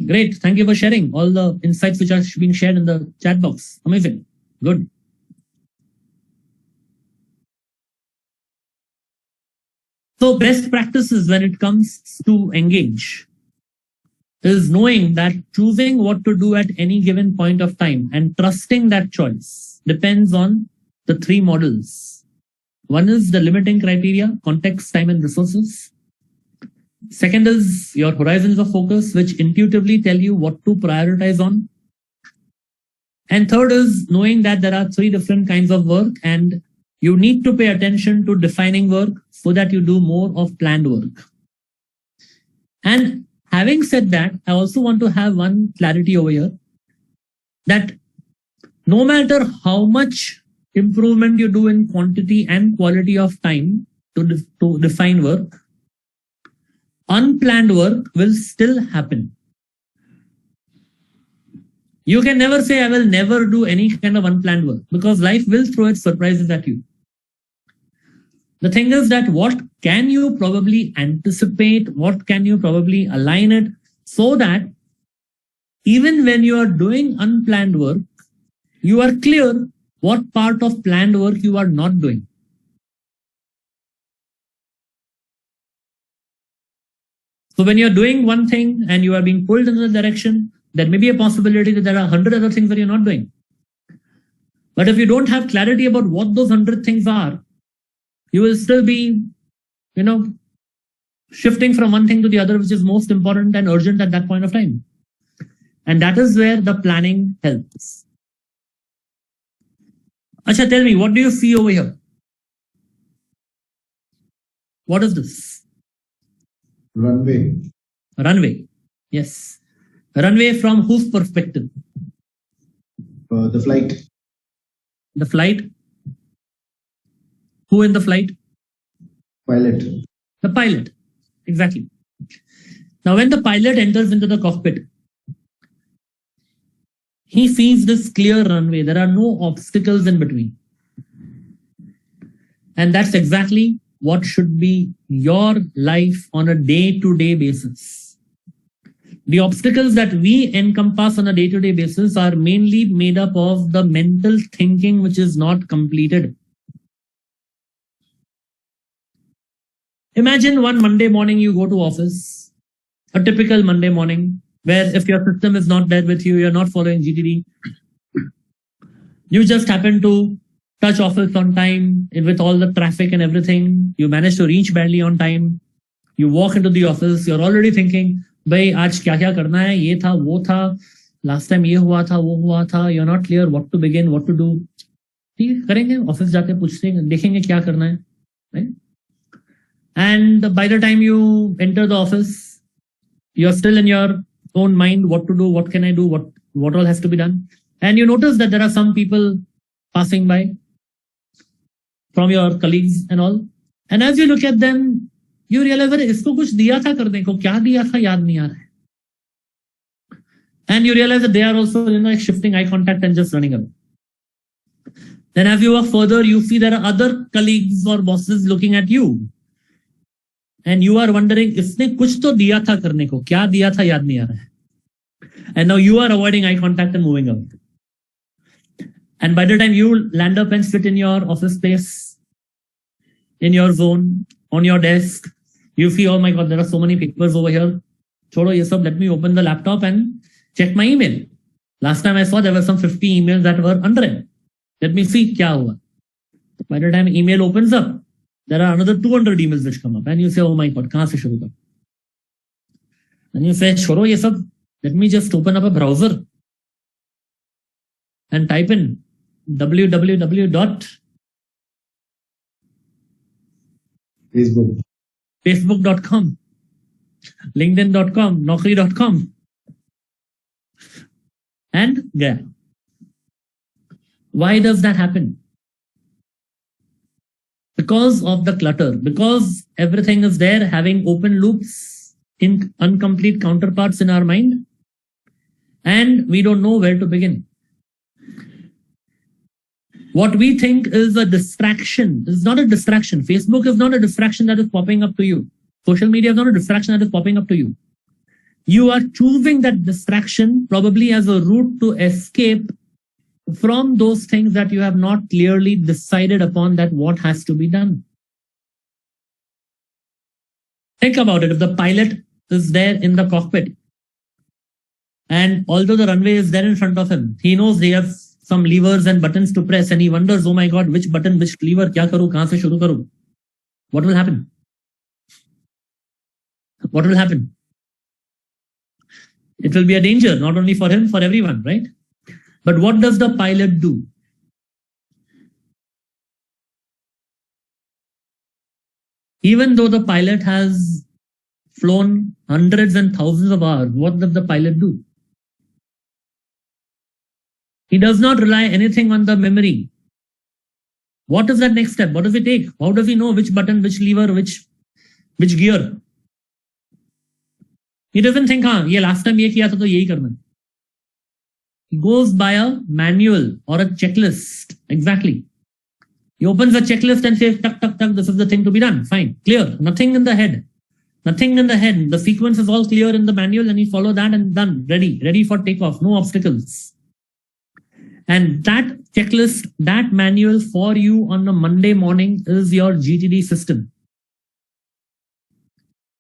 Great. Thank you for sharing all the insights which are being shared in the chat box. Amazing. Good. So best practices when it comes to engage is knowing that choosing what to do at any given point of time and trusting that choice depends on the three models. One is the limiting criteria, context, time, and resources. Second is your horizons of focus, which intuitively tell you what to prioritize on. And third is knowing that there are three different kinds of work and you need to pay attention to defining work so that you do more of planned work. And having said that, I also want to have one clarity over here that no matter how much improvement you do in quantity and quality of time to define work, unplanned work will still happen. You can never say, I will never do any kind of unplanned work because life will throw its surprises at you. The thing is that what can you probably anticipate? What can you probably align it so that even when you are doing unplanned work, you are clear what part of planned work you are not doing. So when you're doing one thing and you are being pulled in the direction, there may be a possibility that there are 100 other things that you're not doing. But if you don't have clarity about what those 100 things are, you will still be, shifting from one thing to the other, which is most important and urgent at that point of time. And that is where the planning helps. Acha, tell me, what do you see over here? What is this? Runway. Runway. Yes. Runway from whose perspective? The flight. The flight. Who in the flight? Pilot. The pilot. Exactly. Now, when the pilot enters into the cockpit, he sees this clear runway. There are no obstacles in between. And that's exactly what should be your life on a day-to-day basis. The obstacles that we encompass on a day-to-day basis are mainly made up of the mental thinking which is not completed. Imagine one Monday morning you go to office, a typical Monday morning, where if your system is not there with you, you're not following GTD, You just happen to touch office on time with all the traffic and everything. You manage to reach barely on time. You walk into the office. You're already thinking, भाई आज क्या क्या करना है, ये था वो था, लास्ट टाइम ये हुआ था वो हुआ था. You're not clear what to begin, what to do. ठीक है, करेंगे, ऑफिस जाके पूछते देखेंगे क्या करना है, right? And by the time you enter the office, you're still in your own mind, what to do, what can I do, what all has to be done. And you notice that there are some people passing by from your colleagues and all. And as you look at them, you realize that इसको कुछ दिया था करने को, क्या दिया था याद नहीं आ रहा है. And you realize that they are also shifting eye contact and just running away. Then as you walk further, you see there are other colleagues or bosses looking at you. And you are wondering, इसने कुछ तो दिया था करने को, क्या दिया था याद नहीं आ रहा है. And now you are avoiding eye contact and moving away. And by the time you land up and sit in your office space, in your zone, on your desk, you see, oh my God, there are so many papers over here. Chodo ye sab, let me open the laptop and check my email. Last time I saw there were some 50 emails that were unread. Let me see kya hua. By the time email opens up, there are another 200 emails which come up. And you say, oh my God, kahan se shuru kar? And you say, chodo ye sab, let me just open up a browser and type in facebook.com, linkedin.com, naukri.com, and yeah. Why does that happen? Because of the clutter, because everything is there having open loops, in incomplete counterparts in our mind, and we don't know where to begin. What we think is a distraction is not a distraction. Facebook is not a distraction that is popping up to you. Social media is not a distraction that is popping up to you. You are choosing that distraction probably as a route to escape from those things that you have not clearly decided upon that what has to be done. Think about it. If the pilot is there in the cockpit, and although the runway is there in front of him, he knows he has some levers and buttons to press, and he wonders, oh my God, which button, which lever, kya karu, kahan se shuru karu? What will happen? What will happen? It will be a danger, not only for him, for everyone, right? But what does the pilot do? Even though the pilot has flown hundreds and thousands of hours, what does the pilot do? He does not rely anything on the memory. What is that next step? What does he take? How does he know which button, which lever, which gear? He doesn't think, ye last time ye kiya tha to yehi karna hai. He goes by a manual or a checklist. Exactly. He opens a checklist and says, tuck, tuck, tuck, this is the thing to be done. Fine, clear. Nothing in the head. Nothing in the head. The sequence is all clear in the manual and you follow that and done. Ready for takeoff. No obstacles. And that checklist, that manual for you on a Monday morning is your GTD system.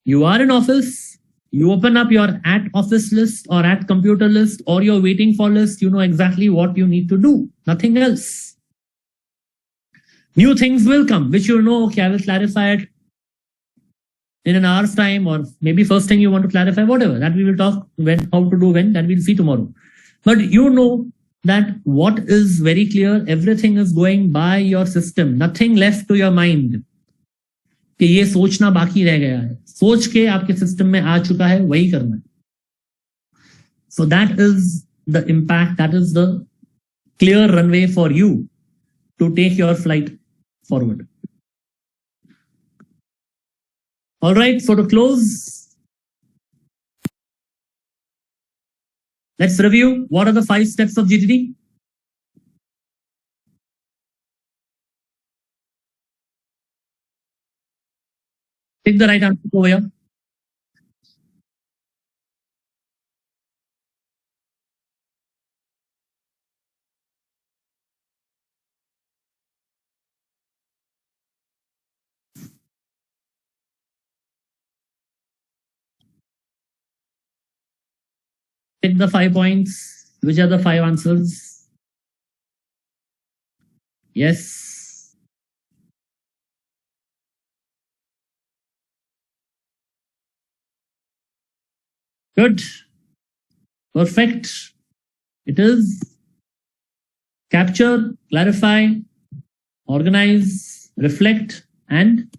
You are in office, you open up your at office list or at computer list or your waiting for list, you know exactly what you need to do, nothing else. New things will come, which you know, okay, I will clarify it in an hour's time, or maybe first thing you want to clarify, whatever, that we will talk when, how to do when, that we'll see tomorrow. But you know that what is very clear, everything is going by your system, nothing left to your mind. कि ये सोचना बाकी रह गया है, सोच के आपके सिस्टम में आ चुका है, वही करना है. So that is the impact, that is the clear runway for you to take your flight forward. All right, so to close, let's review what are the 5 steps of GTD. Take the right answer over here. Take the 5 points. Which are the 5 answers? Yes. Good. Perfect. It is capture, clarify, organize, reflect, and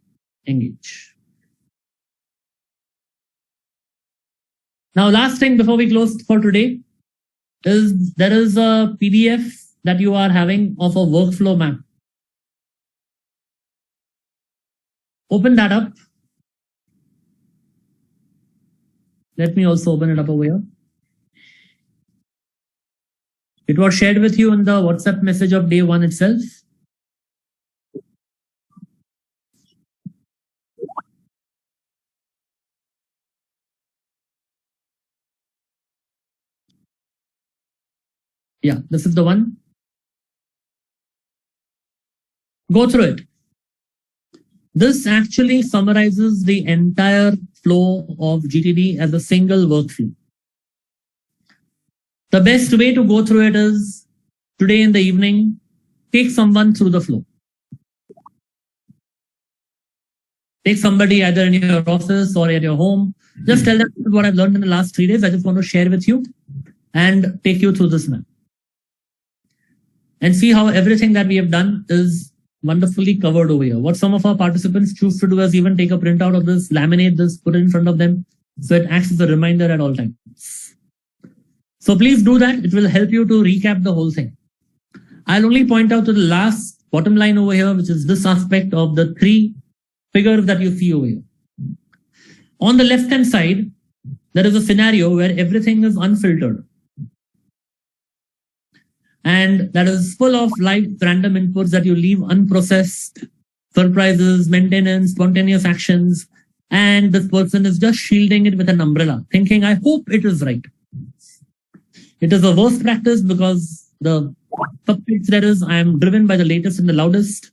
engage. Now, last thing before we close for today is there is a PDF that you are having of a workflow map. Open that up. Let me also open it up over here. It was shared with you in the WhatsApp message of day 1 itself. Yeah, this is the one. Go through it. This actually summarizes the entire flow of GTD as a single workflow. The best way to go through it is today in the evening, take someone through the flow. Take somebody either in your office or at your home. Just tell them what I've learned in the last 3 days. I just want to share with you and take you through this map. And see how everything that we have done is wonderfully covered over here. What some of our participants choose to do is even take a printout of this, laminate this, put it in front of them, so it acts as a reminder at all times. So please do that. It will help you to recap the whole thing. I'll only point out to the last bottom line over here, which is this aspect of the 3 figures that you see over here. On the left-hand side, there is a scenario where everything is unfiltered. And that is full of live random inputs that you leave unprocessed, surprises, maintenance, spontaneous actions. And this person is just shielding it with an umbrella, thinking, I hope it is right. It is a worst practice because the subtext there is, I am driven by the latest and the loudest,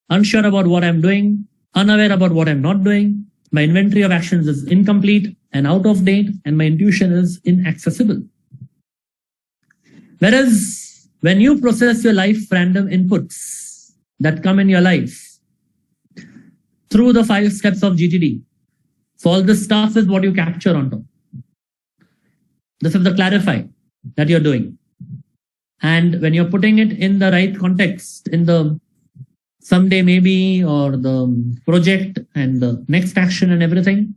unsure about what I'm doing, unaware about what I'm not doing. My inventory of actions is incomplete and out of date, and my intuition is inaccessible. Whereas when you process your life random inputs that come in your life through the 5 steps of GTD, so all this stuff is what you capture on top. This is the clarify that you're doing. And when you're putting it in the right context, in the someday maybe, or the project and the next action and everything,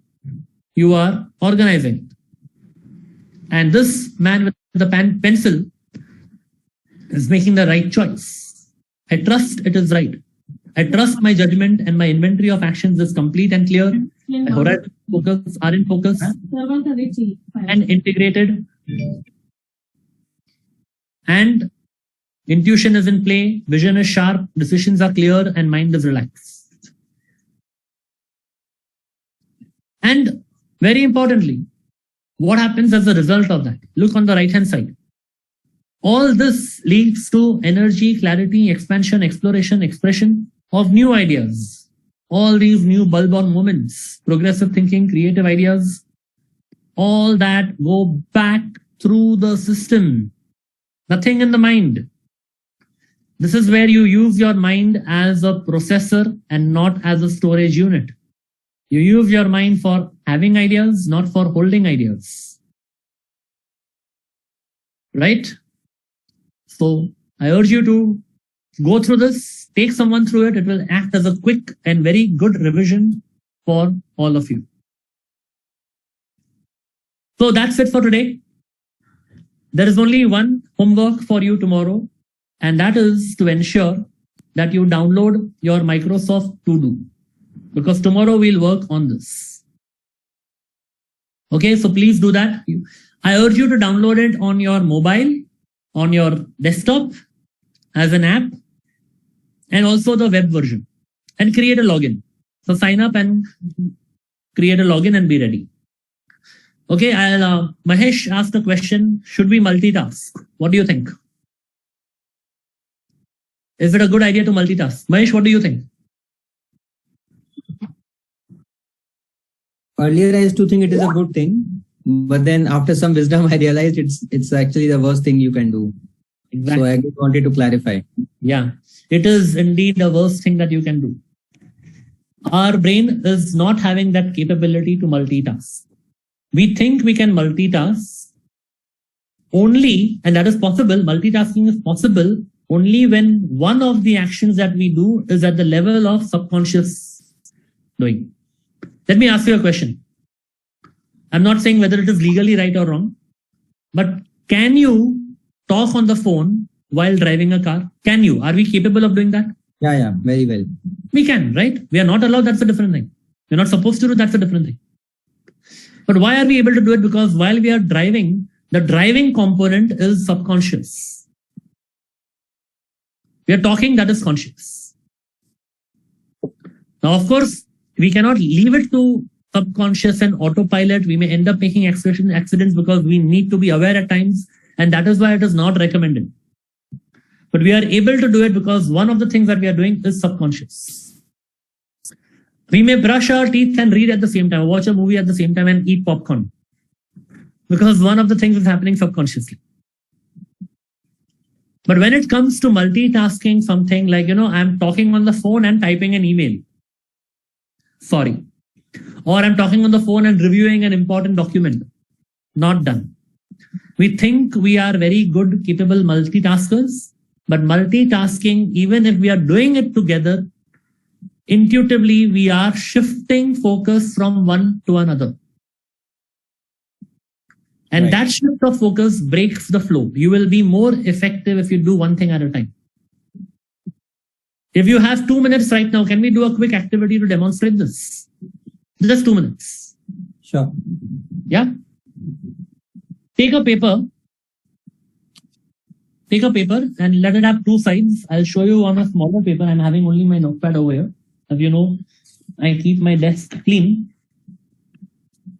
you are organizing. And this man with the pencil is making the right choice. I trust it is right. I trust my judgment and my inventory of actions is complete and clear. My horizon focus are in focus and integrated. And intuition is in play, vision is sharp, decisions are clear, and mind is relaxed. And very importantly, what happens as a result of that? Look on the right-hand side. All this leads to energy, clarity, expansion, exploration, expression of new ideas. All these new bulb-on moments, progressive thinking, creative ideas, all that go back through the system. Nothing in the mind. This is where you use your mind as a processor and not as a storage unit. You use your mind for having ideas, not for holding ideas. Right? So I urge you to go through this, take someone through it. It will act as a quick and very good revision for all of you. So that's it for today. There is only one homework for you tomorrow, and that is to ensure that you download your Microsoft To Do, because tomorrow we'll work on this. Okay, so please do that. I urge you to download it on your mobile, on your desktop as an app, and also the web version, and create a login. So sign up and create a login and be ready. Okay, Mahesh asked a question, should we multitask? What do you think? Is it a good idea to multitask? Mahesh, what do you think? Earlier, I used to think it is a good thing, but then after some wisdom, I realized it's actually the worst thing you can do. Exactly. So I just wanted to clarify. Yeah. it is indeed the worst thing that you can do. Our brain is not having that capability to multitask. We think we can multitask only, and that is possible. Multitasking is possible only when one of the actions that we do is at the level of subconscious doing. Let me ask you a question. I'm not saying whether it is legally right or wrong, but can you talk on the phone while driving a car? Can you? Are we capable of doing that? Yeah, very well. We can, right? We are not allowed, that's a different thing. We're not supposed to do, that's a different thing. But why are we able to do it? Because while we are driving, the driving component is subconscious. We are talking, that is conscious. Now, of course, we cannot leave it to subconscious and autopilot. We may end up making accidents because we need to be aware at times, and that is why it is not recommended. But we are able to do it because one of the things that we are doing is subconscious. We may brush our teeth and read at the same time, watch a movie at the same time and eat popcorn, because one of the things is happening subconsciously. But when it comes to multitasking, something like, I'm talking on the phone and typing an email. Sorry. Or I'm talking on the phone and reviewing an important document. Not done. We think we are very good, capable multitaskers, but multitasking, even if we are doing it together, intuitively, we are shifting focus from one to another. And Right. that shift of focus breaks the flow. You will be more effective if you do one thing at a time. If you have 2 minutes right now, can we do a quick activity to demonstrate this? Just 2 minutes. Sure. Yeah. Take a paper and let it have 2 sides. I'll show you on a smaller paper. I'm having only my notepad over here. As you know, I keep my desk clean.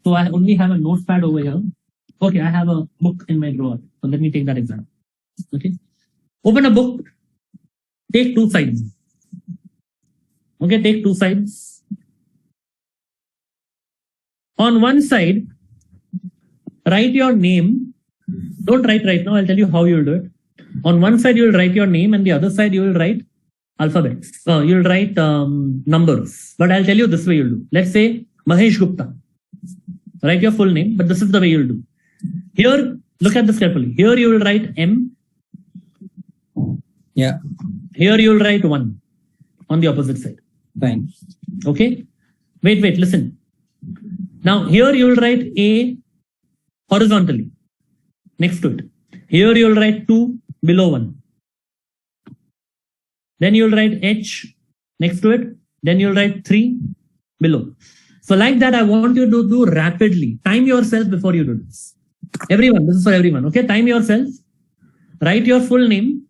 So I only have a notepad over here. Okay, I have a book in my drawer. So let me take that example. Okay. Open a book. Take 2 sides. Okay, take 2 sides. On one side, write your name. Don't write right now. I'll tell you how you'll do it. On one side, you'll write your name, and the other side, you will write alphabets. You'll write numbers. But I'll tell you this way you'll do. Let's say Mahesh Gupta. Write your full name, but this is the way you'll do. Here, look at this carefully. Here you will write M. Yeah, Here you will write 1 on the opposite side. fine. Okay? Wait, listen. Now here you will write A horizontally next to it. Here you will write 2 below 1. Then you will write H next to it. Then you will write 3 below. So like that, I want you to do rapidly. Time yourself before you do this. Everyone, this is for everyone. Okay, time yourself. Write your full name.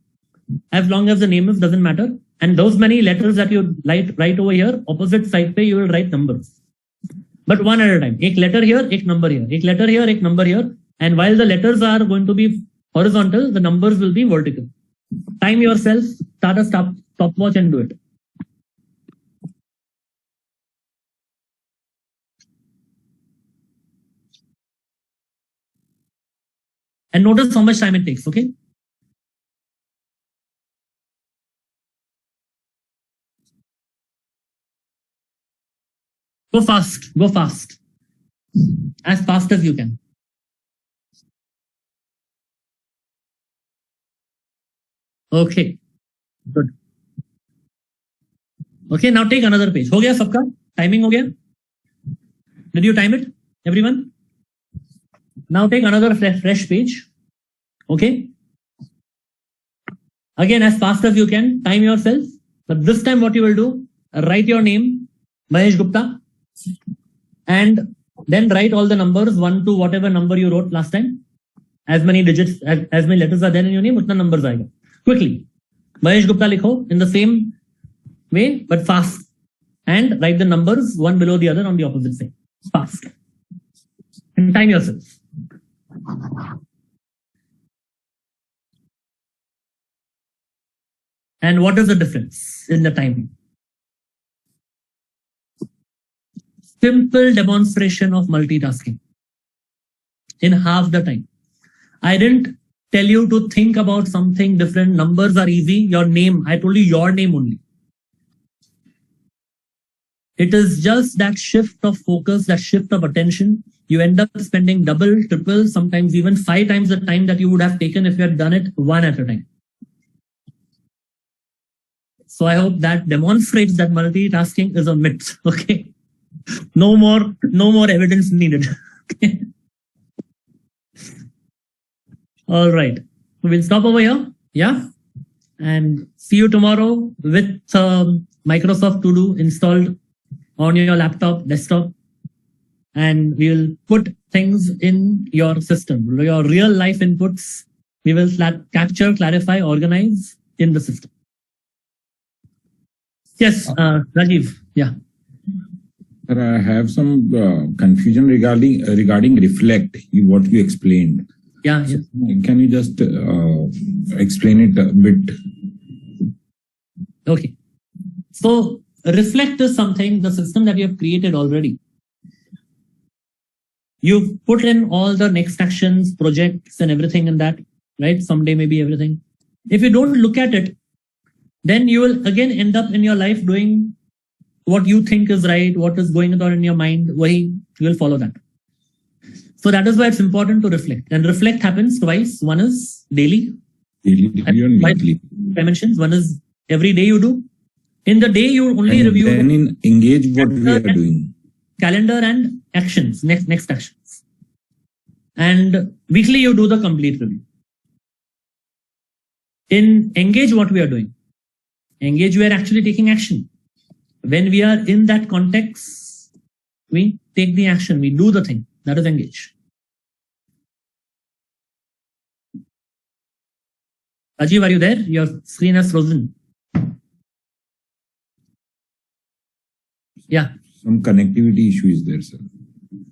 As long as the name is, doesn't matter. And those many letters that you write over here, opposite side pe you will write numbers. But one at a time. Ek letter here, ek number here. Ek letter here, ek number here. And while the letters are going to be horizontal, the numbers will be vertical. Time yourself, start a stopwatch and do it. And notice how much time it takes, okay? Go fast, go fast. As fast as you can. Okay, good. Okay, now take another page. हो गया सबका? Timing हो गया? Did you time it, everyone? Now take another fresh page. Okay. Again, as fast as you can, time yourself. But this time what you will do, write your name, Mahesh Gupta, and then write all the numbers 1 to whatever number you wrote last time. As many digits, as many letters are there in your name, utna numbers aayega. Quickly. Mahesh Gupta likho in the same way, but fast. And write the numbers 1 below the other on the opposite side. Fast. And time yourself. And what is the difference in the timing? Simple demonstration of multitasking in half the time. I didn't tell you to think about something different. Numbers are easy. Your name, I told you your name only. It is just that shift of focus, that shift of attention. You end up spending double, triple, sometimes even 5 times the time that you would have taken if you had done it one at a time. So I hope that demonstrates that multitasking is a myth. Okay. No more evidence needed. Okay. All right. We'll stop over here. Yeah. And see you tomorrow with Microsoft To Do installed on your laptop, desktop. And we'll put things in your system, your real life inputs. We will capture, clarify, organize in the system. Yes, Rajiv. Yeah. Sir, I have some confusion regarding reflect, what you explained. Yeah. Yes. Can you just explain it a bit? Okay. So reflect is something, the system that you have created already. You've put in all the next actions, projects, and everything in that, right? Someday maybe everything. If you don't look at it, then you will again end up in your life doing what you think is right, what is going on in your mind, you will follow that. So that is why it's important to reflect. And reflect happens twice. One is daily. And weekly. Dimensions. One is every day you do. In the day you only review. Then in engage what we are doing. Calendar and actions, next actions. And weekly you do the complete review. In engage what we are doing. Engage, we are actually taking action. When we are in that context, we take the action, we do the thing. That is engage. Rajiv, are you there? Your screen has frozen. Yeah. Some connectivity issue is there, sir.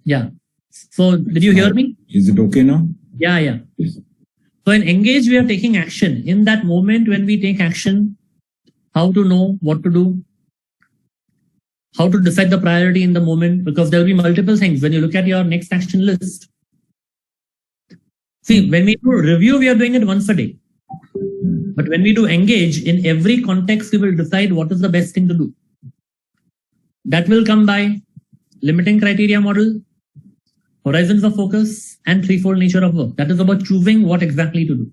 Yeah. So did you hear me? Is it okay now? Yeah. Yes. So in engage, we are taking action. In that moment when we take action, how to know what to do, how to decide the priority in the moment, because there will be multiple things when you look at your next action list. See, when we do review, we are doing it once a day. But when we do engage, in every context, we will decide what is the best thing to do. That will come by limiting criteria model, horizons of focus, and threefold nature of work. That is about choosing what exactly to do.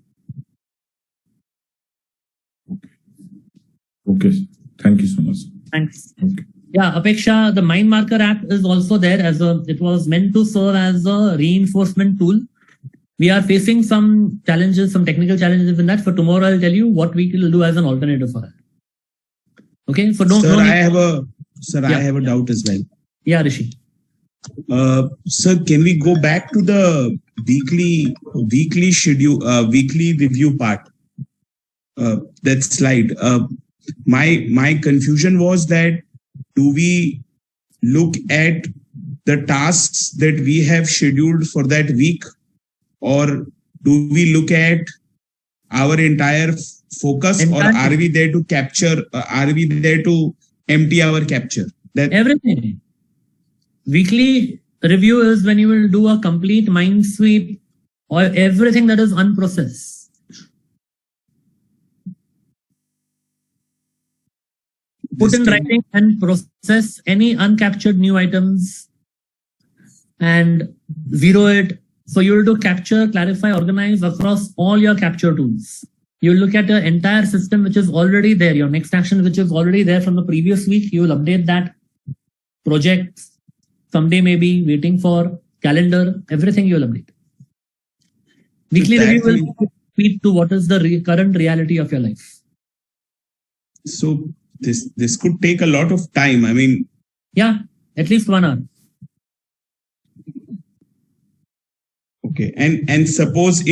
Okay. Thank you so much. Thanks. Okay. Yeah, Apeksha, the Mind Marker app is also there it was meant to serve as a reinforcement tool. We are facing some challenges, some technical challenges in that. For tomorrow, I'll tell you what we will do as an alternative for that. Okay, so I have a doubt as well. Yeah, Rishi. Sir, can we go back to the weekly schedule, weekly review part? That slide. My confusion was that, do we look at the tasks that we have scheduled for that week, or do we look at our entire focus, or are we there to capture? Are we there to empty our capture? Everything. Weekly review is when you will do a complete mind sweep or everything that is unprocessed. Put in writing and process any uncaptured new items and zero it. So you will do capture, clarify, organize across all your capture tools. You will look at the entire system which is already there, your next action which is already there from the previous week. You will update that. Projects, someday maybe, waiting for calendar, everything you will update. Weekly review will speak to what is the current reality of your life. So this could take a lot of time. I mean, yeah, at least 1 hour. Okay, and suppose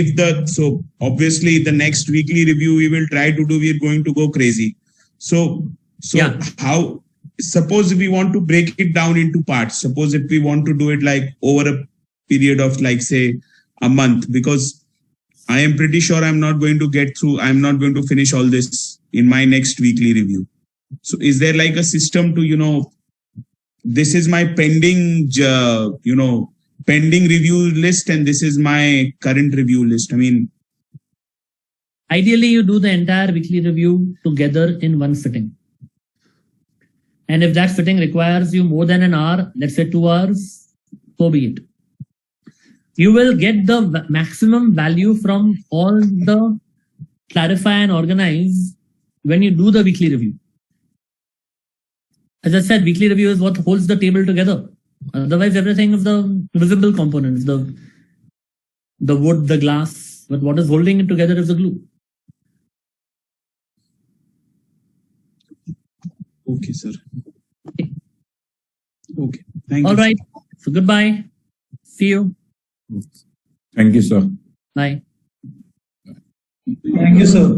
so obviously the next weekly review we will try to do, we are going to go crazy. So yeah. How? Suppose we want to break it down into parts. Suppose if we want to do it like over a period of like say a month, because I am pretty sure I'm not going to finish all this in my next weekly review. So is there like a system to, this is my pending review list and this is my current review list? I mean, Ideally, you do the entire weekly review together in one sitting. And if that sitting requires you more than an hour, let's say 2 hours, so be it. You will get the maximum value from all the clarify and organize when you do the weekly review. As I said, weekly review is what holds the table together. Otherwise, everything is the visible components, the wood, the glass, but what is holding it together is the glue. Okay, sir. Okay. Thank you. All right. So goodbye. See you. Thank you, sir. Bye. Thank you, sir.